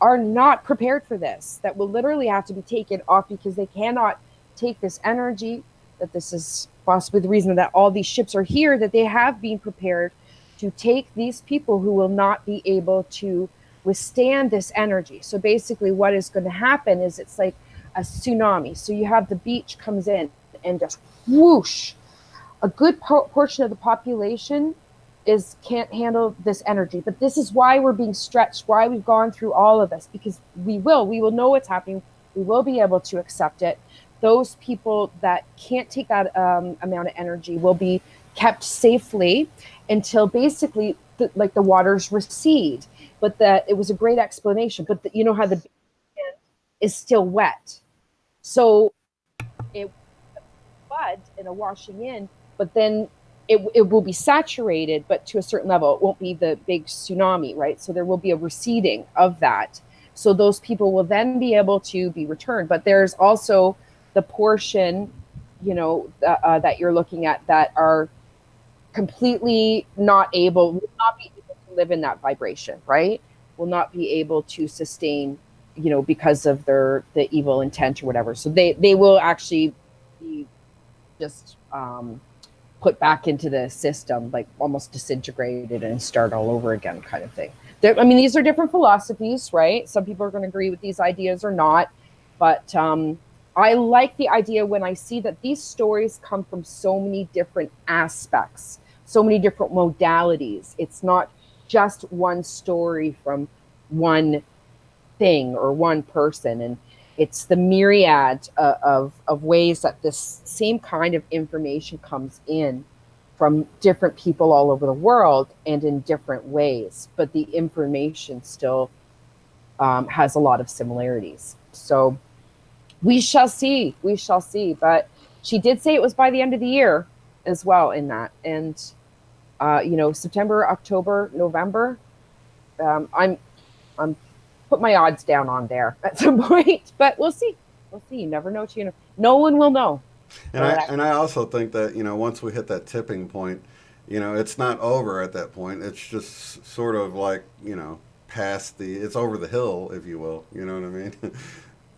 are not prepared for this, that will literally have to be taken off, because they cannot take this energy, that this is possibly the reason that all these ships are here, that they have been prepared to take these people who will not be able to withstand this energy. So basically what is going to happen is it's like a tsunami. So you have the beach comes in and just whoosh, a good portion of the population can't handle this energy. But this is why we're being stretched, why we've gone through all of this, because we will know what's happening. We will be able to accept it. Those people that can't take that amount of energy will be kept safely until basically the waters recede. But it was a great explanation. But you know how the beach is still wet, so it flood and a washing in, but then it will be saturated, but to a certain level. It won't be the big tsunami, right? So there will be a receding of that. So those people will then be able to be returned. But there's also the portion, that you're looking at, that are completely will not be able to live in that vibration, right? Will not be able to sustain, because of the evil intent or whatever. So they will actually be just put back into the system, like almost disintegrated and start all over again, kind of thing. These are different philosophies, right? Some people are going to agree with these ideas or not, but I like the idea when I see that these stories come from so many different aspects, so many different modalities. It's not just one story from one thing or one person, and it's the myriad of ways that this same kind of information comes in from different people all over the world and in different ways, but the information still has a lot of similarities. So we shall see. We shall see. But she did say it was by the end of the year as well in that. And, September, October, November, I'm put my odds down on there at some point, but we'll see. We'll see. You never know. No one will know. And I also think that once we hit that tipping point, it's not over at that point. It's just sort of like past it's over the hill, if you will. You know what I mean?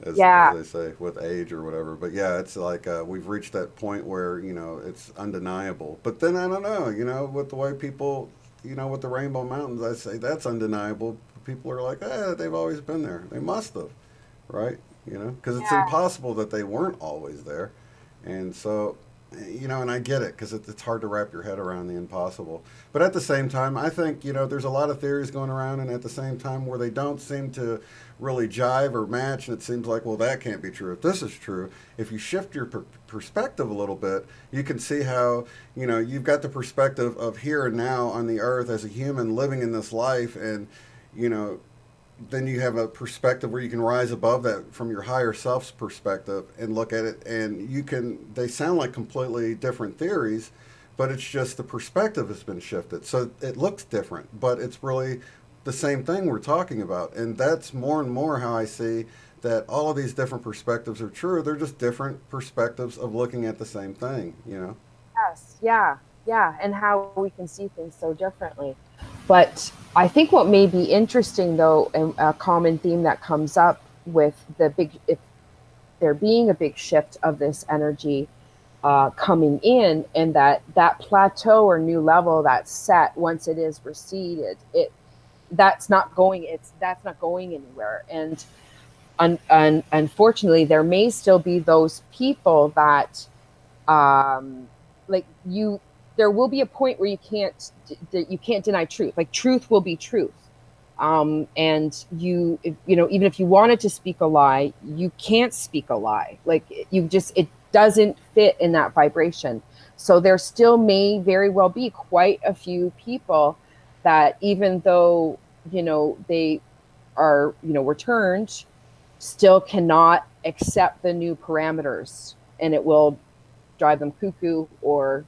As they say with age or whatever. But yeah, it's like we've reached that point where it's undeniable. But then I don't know. With the way people, with the Rainbow Mountains, I say that's undeniable. People are like, they've always been there. They must have, right? Because it's impossible that they weren't always there. And so, and I get it because it's hard to wrap your head around the impossible. But at the same time, I think, there's a lot of theories going around, and at the same time where they don't seem to really jive or match, and it seems like, well, that can't be true. If this is true, if you shift your perspective a little bit, you can see how, you've got the perspective of here and now on the earth as a human living in this life, and, then you have a perspective where you can rise above that from your higher self's perspective and look at it, and they sound like completely different theories, but it's just the perspective has been shifted. So it looks different, but it's really the same thing we're talking about. And that's more and more how I see that all of these different perspectives are true. They're just different perspectives of looking at the same thing, Yes, yeah, yeah, and how we can see things so differently. But I think what may be interesting, though, and a common theme that comes up with if there being a big shift of this energy coming in, and that plateau or new level that's set once it is receded, that's not going anywhere. And unfortunately, there may still be those people that like you. There will be a point where you can't deny truth. Like truth will be truth. And even if you wanted to speak a lie, you can't speak a lie. Like it doesn't fit in that vibration. So there still may very well be quite a few people that, even though, they are, returned, still cannot accept the new parameters, and it will drive them cuckoo or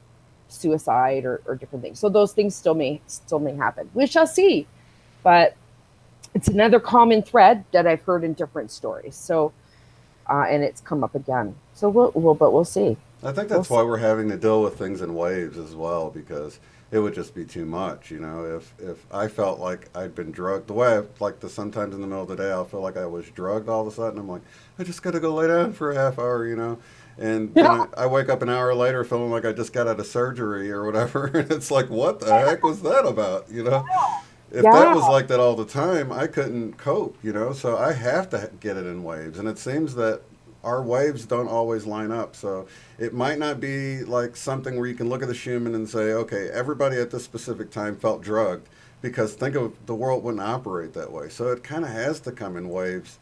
suicide or different things. So those things still may happen. We shall see. But it's another common thread that I've heard in different stories. So, and it's come up again. So we'll see. I think that's why we're having to deal with things in waves as well, because it would just be too much. If I felt like I'd been drugged, the way sometimes in the middle of the day, I'll feel like I was drugged all of a sudden. I'm like, I just got to go lay down for a half hour, And I wake up an hour later feeling like I just got out of surgery or whatever. And it's like, what the heck was that about? If that was like that all the time, I couldn't cope, So I have to get it in waves. And it seems that our waves don't always line up. So it might not be like something where you can look at the Schumann and say, okay, everybody at this specific time felt drugged, because think of the world wouldn't operate that way. So it kind of has to come in waves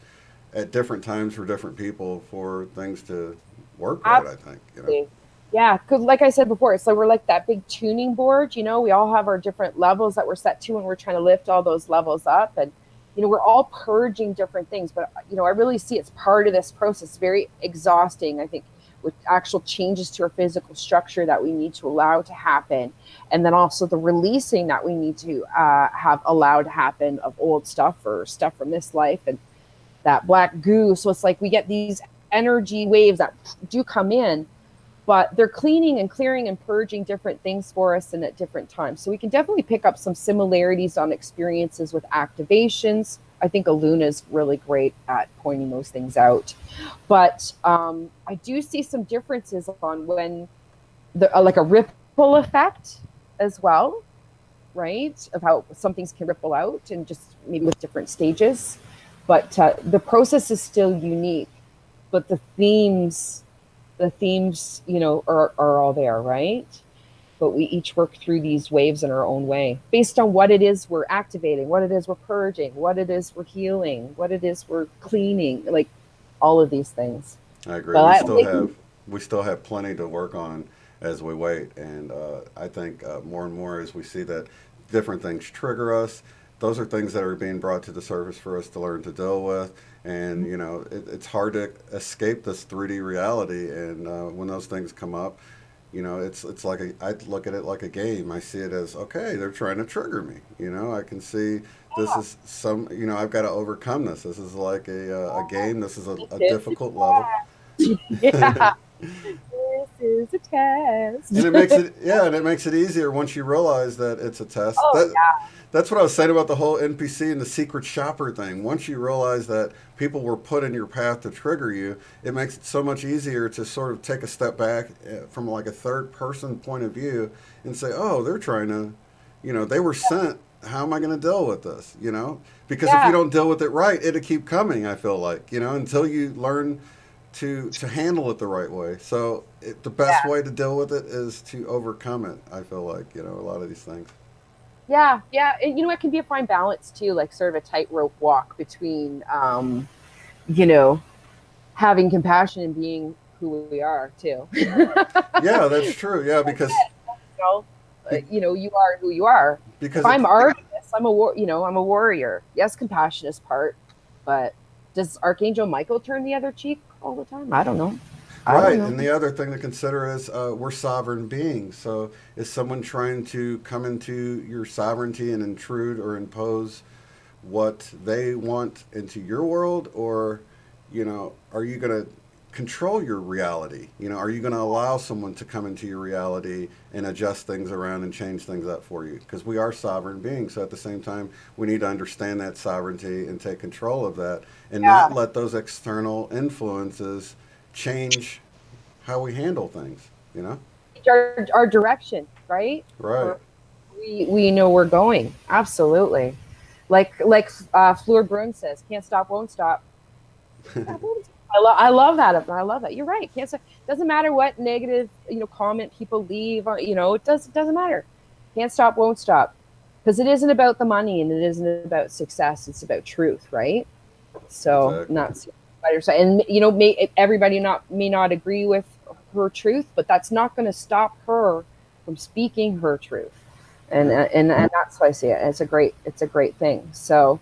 at different times for different people for things to work right, I think. Yeah, because like I said before, it's like we're like that big tuning board. We all have our different levels that we're set to, and we're trying to lift all those levels up. And we're all purging different things. But I really see it's part of this process. Very exhausting, I think, with actual changes to our physical structure that we need to allow to happen, and then also the releasing that we need to have allowed to happen of old stuff or stuff from this life and that black goo. So it's like we get these energy waves that do come in, but they're cleaning and clearing and purging different things for us and at different times. So we can definitely pick up some similarities on experiences with activations. I think Aluna is really great at pointing those things out. But I do see some differences on when like a ripple effect as well, right? Of how some things can ripple out, and just maybe with different stages. But the process is still unique. but the themes, are all there, right? But we each work through these waves in our own way based on what it is we're activating, what it is we're purging, what it is we're healing, what it is we're cleaning, like all of these things. I agree. But We still have plenty to work on as we wait, and I think more and more as we see that different things trigger us, those are things that are being brought to the surface for us to learn to deal with. And it's hard to escape this 3D reality, and when those things come up, it's like I look at it like a game. I see it as okay, they're trying to trigger me. I can see this is I've got to overcome this. This is like a game. This is a difficult level. yeah, this is a test. And it makes it yeah, and it makes it easier once you realize that it's a test. Oh That's what I was saying about the whole NPC and the secret shopper thing. Once you realize that people were put in your path to trigger you, it makes it so much easier to sort of take a step back from like a third person point of view and say, "Oh, they're trying to, they were sent. How am I going to deal with this?" Because if you yeah, don't deal with it right, it'll keep coming. I feel like until you learn to handle it the right way. So the best yeah. way to deal with it is to overcome it. I feel like a lot of these things. Yeah, yeah. And, it can be a fine balance too, like sort of a tightrope walk between, you know, having compassion and being who we are too. Yeah, that's true. Yeah, know, be, you are who you are. If because I'm Artemis, I'm a warrior. Yes, compassion is part, but does Archangel Michael turn the other cheek all the time? I don't know. I don't right. know. And the other thing to consider is we're sovereign beings. So is someone trying to come into your sovereignty and intrude or impose what they want into your world, or are you going to control your reality? Are you going to allow someone to come into your reality and adjust things around and change things up for you? Because we are sovereign beings. So at the same time, we need to understand that sovereignty and take control of that, and not Yeah, let those external influences change how we handle things. our direction, right? Right. Where we know we're going. Absolutely. Like Fleur Brun says, can't stop, won't stop. Can't stop, won't stop. I love that. I love that. You're right. Can't stop. Doesn't matter what negative comment people leave. It doesn't matter. Can't stop, won't stop. Because it isn't about the money and it isn't about success. It's about truth, right? So Exactly. not and everybody may not agree with her truth, but that's not going to stop her from speaking her truth. And, Yeah. and that's why I see it. It's a great thing. So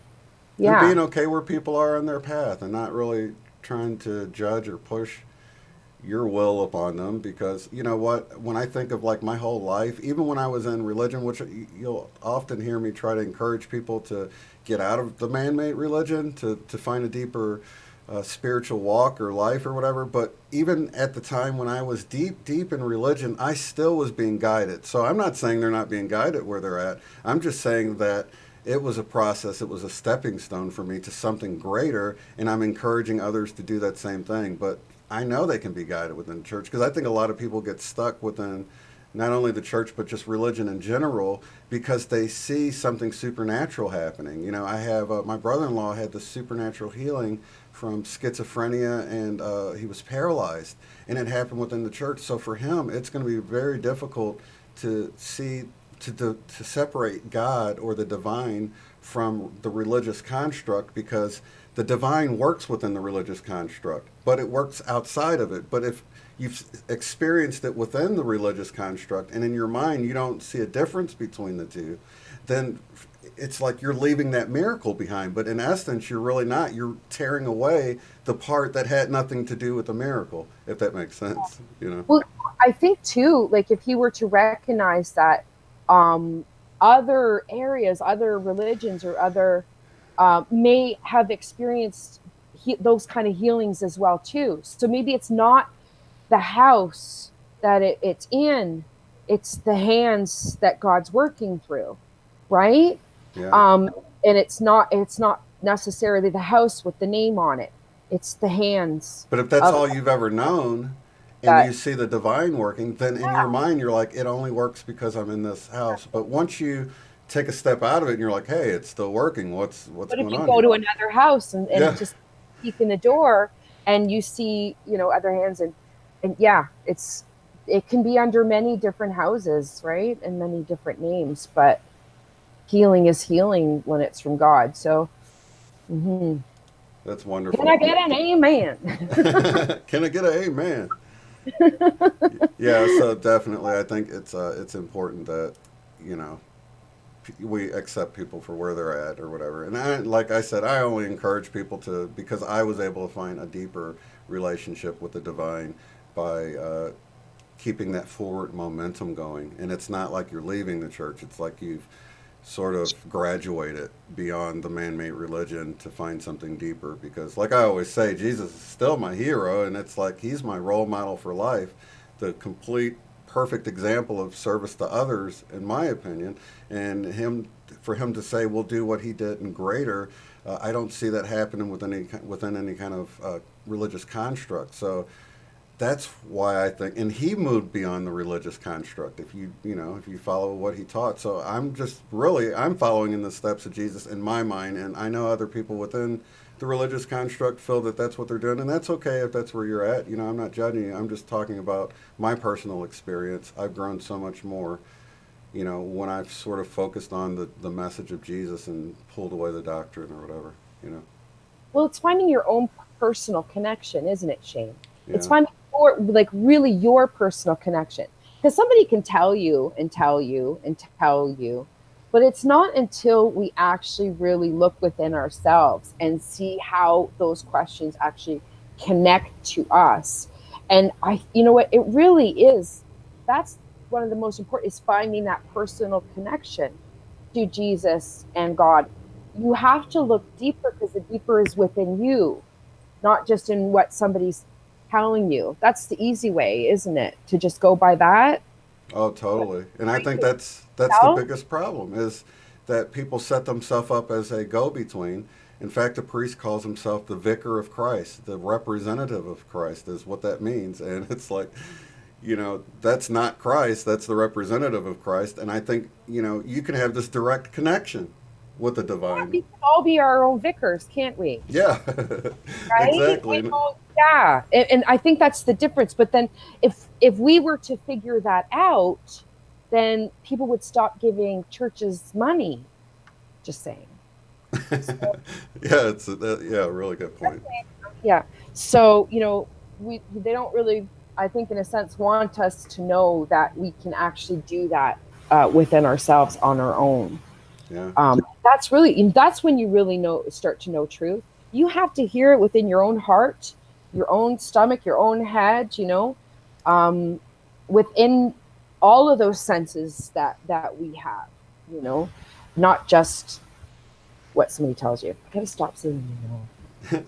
And yeah, being okay where people are on their path and not really trying to judge or push your will upon them, because you know what, when I think of like my whole life, even when I was in religion, which you'll often hear me try to encourage people to get out of the man-made religion to find a deeper spiritual walk or life or whatever. But even at the time when I was deep in religion, I still was being guided. So I'm not saying they're not being guided where they're at. I'm just saying that it was a process, it was a stepping stone for me to something greater, and I'm encouraging others to do that same thing. But I know they can be guided within the church, because I think a lot of people get stuck within not only the church but just religion in general, because they see something supernatural happening. I have my brother-in-law had this supernatural healing from schizophrenia, and he was paralyzed, and it happened within the church. So for him, it's going to be very difficult to see to separate God or the divine from the religious construct, because the divine works within the religious construct, but it works outside of it. But if you've experienced it within the religious construct and in your mind you don't see a difference between the two, then it's like you're leaving that miracle behind. But in essence, you're really not. You're tearing away the part that had nothing to do with the miracle, if that makes sense. well, I think too, like if you were to recognize that um, other areas, other religions, or other may have experienced those kind of healings as well too. So maybe it's not the house that it's in; it's the hands that God's working through, right? Yeah. Um, and it's not necessarily the house with the name on it. It's the hands But if that's of all you've ever known, and you that. see the divine working, then in your mind you're like, it only works because I'm in this house. But once you take a step out of it and you're like, hey, it's still working. What's But if going you on go here? to another house and Yeah. just peek in the door and you see, other hands, and yeah, it can be under many different houses, right? And many different names, but healing is healing when it's from God. So, mhm. That's Can I wonderful. get an amen? Can I get an amen? Yeah, so definitely, I think it's important that you know we accept people for where they're at or whatever. And like I said, I only encourage people to, because I was able to find a deeper relationship with the divine by keeping that forward momentum going. And it's not like you're leaving the church; it's like you've sort of graduated beyond the man-made religion to find something deeper. Because like I always say, Jesus is still my hero, and it's like he's my role model for life, the complete perfect example of service to others, in my opinion. And for him to say we'll do what he did and greater, I don't see that happening within any kind of religious construct. So that's why I think, and he moved beyond the religious construct. If you follow what he taught, so I'm following in the steps of Jesus in my mind, and I know other people within the religious construct feel that that's what they're doing, and that's okay if that's where you're at. I'm not judging you. I'm just talking about my personal experience. I've grown so much more, when I've sort of focused on the message of Jesus and pulled away the doctrine or whatever. You know, Well, it's finding your own personal connection, isn't it, Shane? It's yeah. finding like really your personal connection. Because somebody can tell you and tell you and tell you, but it's not until we actually really look within ourselves and see how those questions actually connect to us. And you know what, it really is. That's one of the most important, is finding that personal connection to Jesus and God. You have to look deeper because the deeper is within you, not just in what somebody's telling you. That's the easy way, isn't it? To just go by that. Oh, But totally. And I think finding that's the yourself, biggest problem is that people set themselves up as a go-between. In fact, the priest calls himself the vicar of Christ, the representative of Christ is what that means. And it's like, that's not Christ, that's the representative of Christ. And I think, you can have this direct connection with the divine. we can all be our own vicars, can't we? Yeah. Right? Exactly. And Yeah. And I think that's the difference. But then if we were to figure that out, then people would stop giving churches money. Just saying. So, yeah, yeah, a really good point. yeah. So, they don't really, I think, in a sense, want us to know that we can actually do that within ourselves on our own. Yeah. That's when you really start to know truth. You have to hear it within your own heart, your own stomach, your own head, um, within all of those senses that we have, you know, not just what somebody tells you. I gotta stop saying,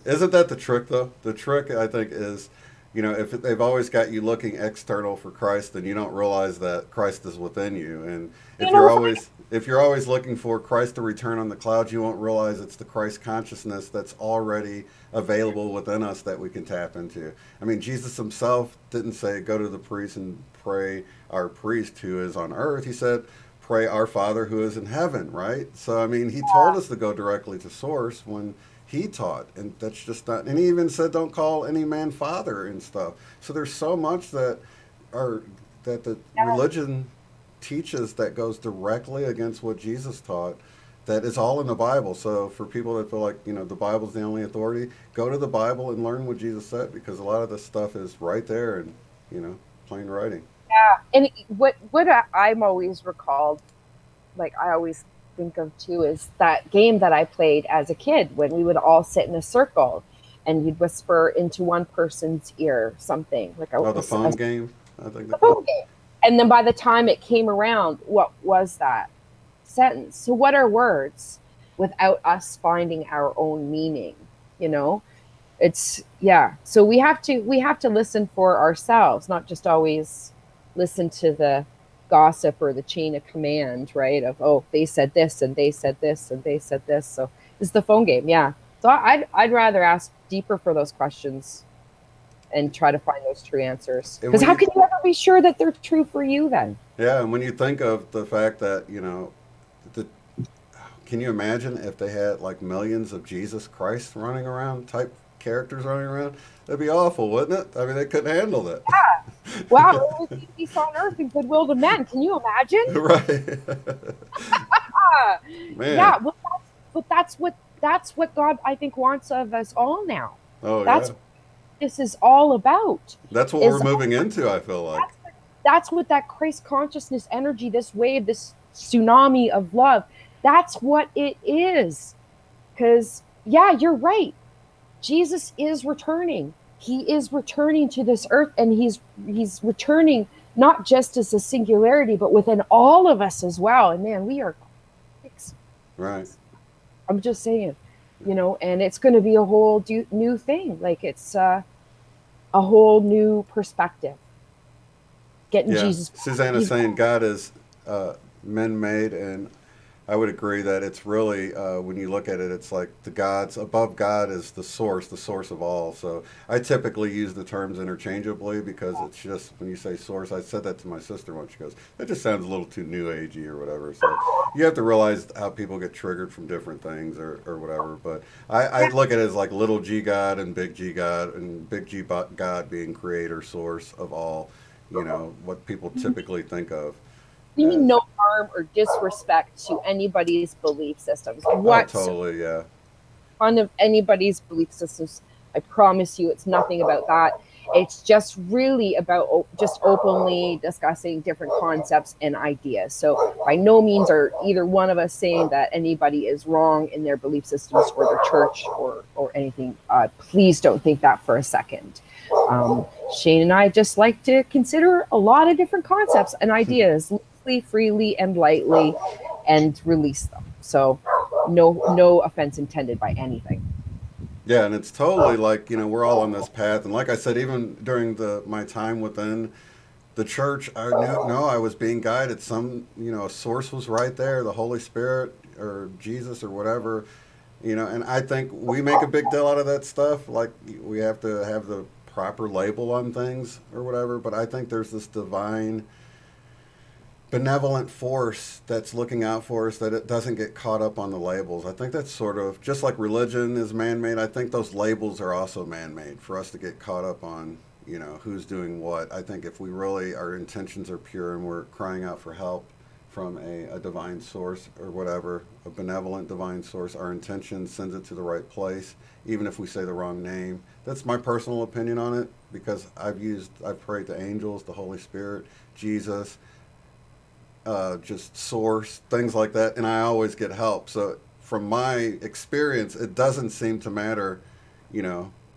Isn't that the trick, though? The trick, I think, is, if they've always got you looking external for Christ, then you don't realize that Christ is within you. And you know, if you're always looking for Christ to return on the clouds, you won't realize it's the Christ consciousness that's already available within us that we can tap into. I mean, Jesus himself didn't say, go to the priest and pray our priest who is on earth. He said, pray our Father who is in heaven, right? So, I mean, he told us to go directly to source when he taught, and that's just not. And he even said, "Don't call any man father" and stuff. So there's so much are that the religion teaches that goes directly against what Jesus taught. That is all in the Bible. So for people that feel like the Bible's the only authority, go to the Bible and learn what Jesus said, because a lot of this stuff is right there in plain writing. and what I'm always recalled, like I always think of too, is that game that I played as a kid when we would all sit in a circle and you'd whisper into one person's ear something like Oh, the phone game, I think a they call phone it. game. And then by the time it came around, what was that sentence? So what are words without us finding our own meaning? You know, it's yeah. So we have to listen for ourselves, not just always listen to the gossip or the chain of command, right? Of, oh, they said this and they said this and they said this. So it's the phone game, yeah. So I'd rather ask deeper for those questions and try to find those true answers. And Because how can you ever be sure that they're true for you then? yeah, and when you think of the fact that the can you imagine if they had like millions of Jesus Christ running around type characters running around. That'd be awful, wouldn't it? I mean, they couldn't handle that. Wow, it was peace on earth and goodwill to men. Can you imagine? Right. Ah, Man. yeah, but that's what God I think wants of us all now. Oh, That's yeah. what this is all about. That's what we're Is moving into, I feel like. that's what that Christ consciousness energy, this wave, this tsunami of love, that's what it is. Because yeah, you're right. Jesus is returning. He is returning to this earth, and he's returning not just as a singularity, but within all of us as well. And man, we are, Right. I'm just saying, and it's going to be a whole new thing. Like it's a whole new perspective. Getting Yeah. Jesus. Susanna's saying God is men-made, and I would agree that it's really, when you look at it, it's like the gods, above God is the source of all. So I typically use the terms interchangeably because it's just, when you say source, I said that to my sister once. She goes, that just sounds a little too new agey or whatever. So you have to realize how people get triggered from different things or whatever. But I look at it as like little g God and big G God, and big G God being creator, source of all, what people typically think of. You mean no harm or disrespect to anybody's belief systems. Oh, totally, yeah. None of anybody's belief systems. I promise you, it's nothing about that. It's just really about just openly discussing different concepts and ideas. So by no means are either one of us saying that anybody is wrong in their belief systems or their church or anything. Please don't think that for a second. Shane and I just like to consider a lot of different concepts and ideas freely and lightly and release them. So no offense intended by anything. Yeah, and it's totally like, we're all on this path. And like I said, even during my time within the church, I knew, no, I was being guided. A source was right there, the Holy Spirit or Jesus or whatever, and I think we make a big deal out of that stuff. Like we have to have the proper label on things or whatever. But I think there's this divine benevolent force that's looking out for us, that it doesn't get caught up on the labels. I think that's sort of just like religion is man-made. I think those labels are also man-made for us to get caught up on, who's doing what. I think if we really, our intentions are pure and we're crying out for help from a divine source or whatever, a benevolent divine source, our intention sends it to the right place, even if we say the wrong name. That's my personal opinion on it, because I've prayed to angels, the Holy Spirit, Jesus, just source, things like that, and I always get help. So from my experience, it doesn't seem to matter,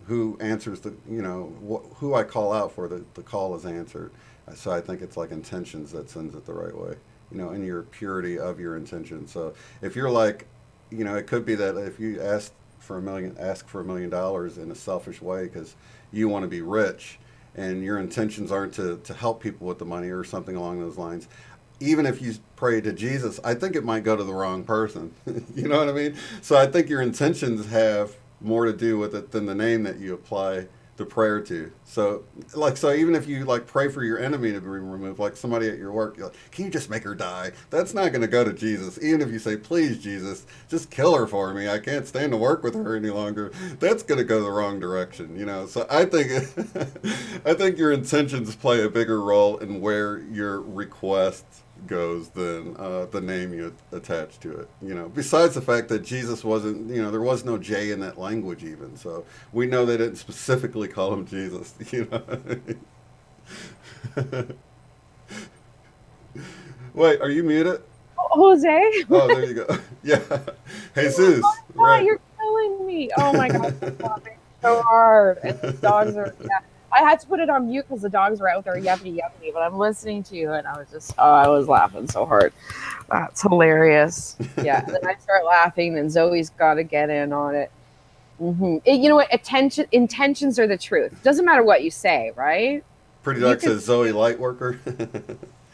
who answers who I call out for, the call is answered. So I think it's like intentions that sends it the right way, and your purity of your intention. So if you're like, it could be that if you ask for $1 million in a selfish way because you want to be rich, and your intentions aren't to help people with the money or something along those lines. Even if you pray to Jesus, I think it might go to the wrong person. You know what I mean? So I think your intentions have more to do with it than the name that you apply the prayer to. So even if you pray for your enemy to be removed, like somebody at your work, you're like, can you just make her die? That's not going to go to Jesus. Even if you say, please, Jesus, just kill her for me. I can't stand to work with her any longer. That's going to go the wrong direction, So I think, I think your intentions play a bigger role in where your request goes than the name you attach to it. Besides the fact that Jesus wasn't, there was no J in that language even. So we know they didn't specifically call him Jesus, Wait, are you muted? Jose? Oh, there you go. Yeah. Jesus. Oh, right. You're killing me. Oh my God. I'm laughing so hard. And the dogs are, yeah. I had to put it on mute because the dogs were out there yuppie, but I'm listening to you and I was laughing so hard. That's hilarious. Yeah. And then I start laughing and Zoe's got to get in on it. Mm-hmm. You know what? Intentions are the truth. Doesn't matter what you say, right? Pretty Duck says Zoe Lightworker.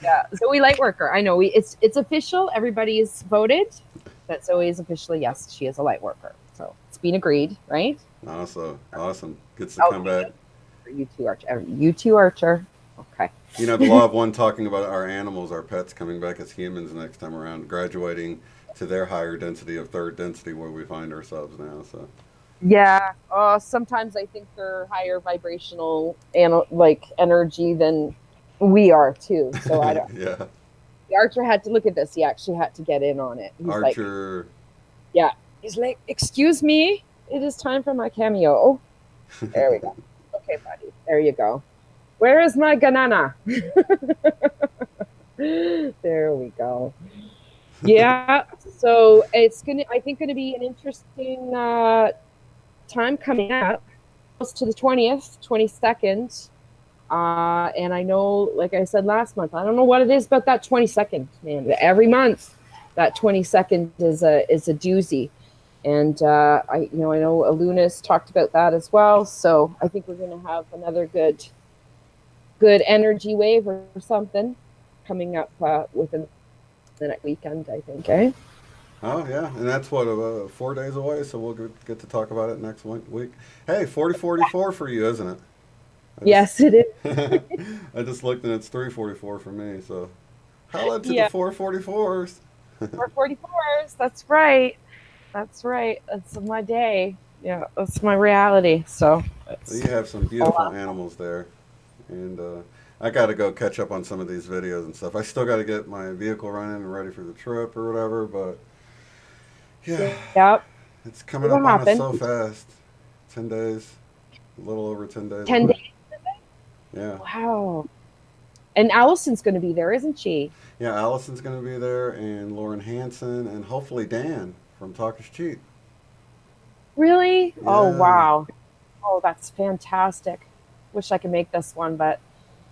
Yeah. Zoe Lightworker. I know it's official. Everybody's voted that Zoe is officially, yes, she is a Lightworker. So it's been agreed, right? Awesome. Gets to come back. You two Archer. Okay. The law of one talking about our animals, our pets coming back as humans next time around, graduating to their higher density of third density where we find ourselves now. So Yeah. Sometimes I think they're higher vibrational and like energy than we are too. So I don't. Yeah. The Archer had to look at this. He actually had to get in on it. He's like, Archer. yeah. He's like, excuse me, it is time for my cameo. There we go. Okay, buddy. There you go. Where is my banana? There we go. Yeah. So it's gonna. I think gonna be an interesting time coming up. Close to the 20th, 22nd. And I know, like I said last month, I don't know what it is about that 22nd, man. Every month, that 22nd is a doozy. And I know Aluna's talked about that as well. So I think we're going to have another good energy wave or something coming up within the next weekend, I think. Eh? Oh yeah, and that's what 4 days away. So we'll get to talk about it next week. Hey, 4044 for you, isn't it? I just Yes, it is. I just looked and it's 344 for me. So holla to the Yeah, 444s. 444s. That's right. That's right. That's my day. Yeah, that's my reality. So Well, it's you have some a beautiful lot. animals there, and I got to go catch up on some of these videos and stuff. I still got to get my vehicle running and ready for the trip or whatever. But yeah, Yep. it's coming It'll up on us happen. so fast. 10 days, a little over 10 days 10 away. days. Yeah, Wow. And Allison's going to be there, isn't she? yeah. Allison's gonna be there, and Lauren Hansen, and hopefully Dan from Talk Is Cheap. Really? Oh, Yeah. wow. Oh, that's fantastic. Wish I could make this one, but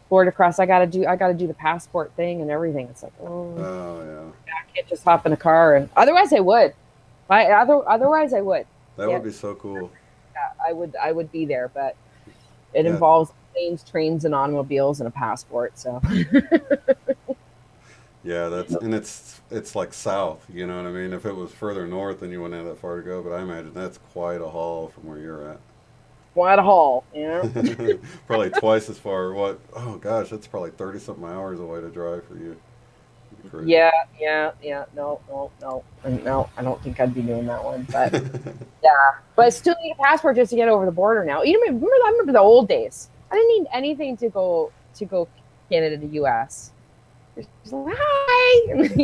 border cross, I gotta do the passport thing and everything. It's like, oh, Oh yeah. I can't just hop in a car and otherwise I would. Otherwise I would. That Yeah, would be so cool. I would be there, but it Yeah. involves planes, trains, and automobiles and a passport. So Yeah, it's like south, you know what I mean? If it was further north, then you wouldn't have that far to go. But I imagine that's quite a haul from where you're quite a haul, you know. at. Probably twice as far. What? Oh gosh, that's probably 30 something hours away to drive for you. Crazy. Yeah, yeah. No, no, no, no. I don't think I'd be doing that one, but yeah. But I still need a passport just to get over the border now. You know, I remember the old days. I didn't need anything to go Canada to U.S. Just like, hi, had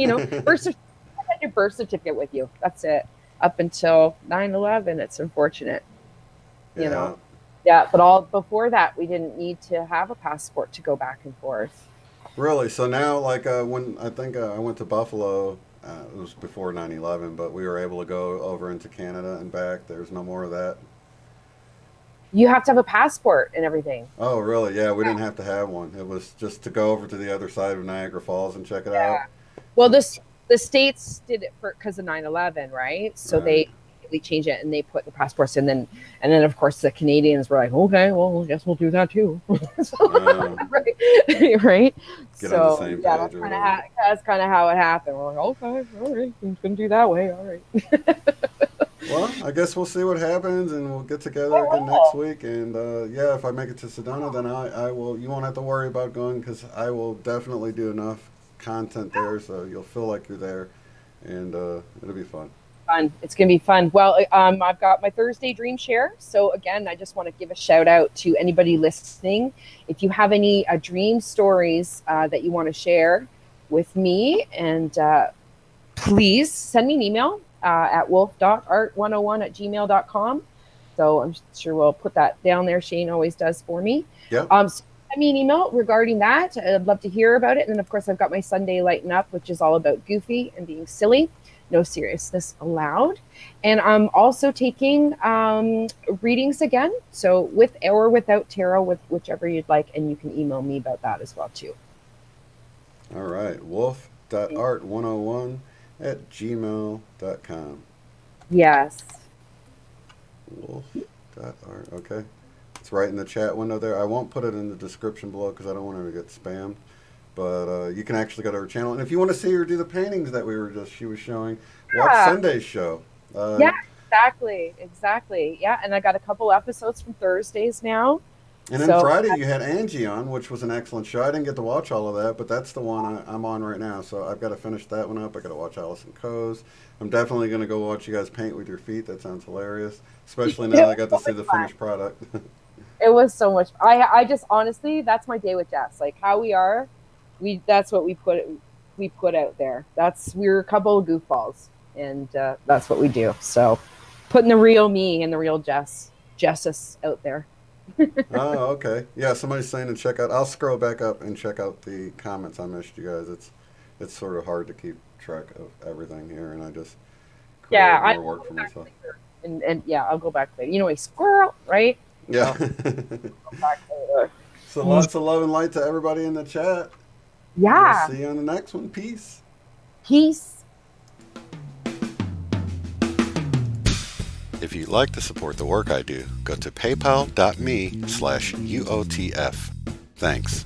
your birth certificate with you. That's it. Up until 9/11, it's unfortunate, you Yeah, know. Yeah, but all before that, we didn't need to have a passport to go back and forth. really. So now, like when I think I went to Buffalo, it was before 9/11, but we were able to go over into Canada and back. There's no more of that. You have to have a passport and everything. Oh, really? Yeah, we didn't have to have one. It was just to go over to the other side of Niagara Falls and check it out. Yeah. Well, So, the states did it for because of 9/11, right? So right. they changed it and they put the passports in. And then of course the Canadians were like, okay, well, I guess we'll do that too. So, Um, right, right. get on the So same yeah, page or whatever. that's kind of how it happened. We're like, okay, all right, it's gonna do that way, all right. Well, I guess we'll see what happens, and we'll get together again next Oh, week. And yeah, if I make it to Sedona, then I will. You won't have to worry about going because I will definitely do enough content there, so you'll feel like you're there, and it'll be fun. fun. It's gonna be fun. Well, I've got my Thursday dream share. So again, I just want to give a shout out to anybody listening. If you have any dream stories that you want to share with me, and please send me an email at wolf.art101@gmail.com. So I'm sure we'll put that down there. Shane always does for me. Yep. So send me an email regarding that. I'd love to hear about it. And then, of course, I've got my Sunday Lighten Up, which is all about goofy and being silly. No seriousness allowed. And I'm also taking readings again. So with or without tarot, with whichever you'd like. And you can email me about that as well, too. All right. Wolf.art101 at gmail.com. Yes. Wolf.art. Okay. It's right in the chat window there. I won't put it in the description below because I don't want her to get spammed. But you can actually go to her channel. And if you want to see her do the paintings that she was showing, watch Yeah. Sunday's show. Yeah, exactly. Exactly. Yeah. And I got a couple episodes from Thursdays now. And then So Friday you had Angie on, which was an excellent show. I didn't get to watch all of that, but that's the one I'm on right now. So I've got to finish that one up. I got to watch Allison Coe's. I'm definitely going to go watch you guys paint with your feet. That sounds hilarious, especially now that I got to see the finished product. it was so much. I just honestly, that's my day with Jess. Like how we are, that's what we put out there. We're a couple of goofballs, and that's what we do. So putting the real me and the real Jessus out there. Oh, okay. Yeah, somebody's saying to check out. I'll scroll back up and check out the comments. I missed you guys. It's sort of hard to keep track of everything here, and I just Yeah, create more work for myself. And yeah, I'll go back later. You know, a squirrel, right? Yeah. Go back later. So lots of love and light to everybody in the chat. Yeah. We'll see you on the next one. Peace. Peace. If you'd like to support the work I do, go to paypal.me/UOTF. Thanks.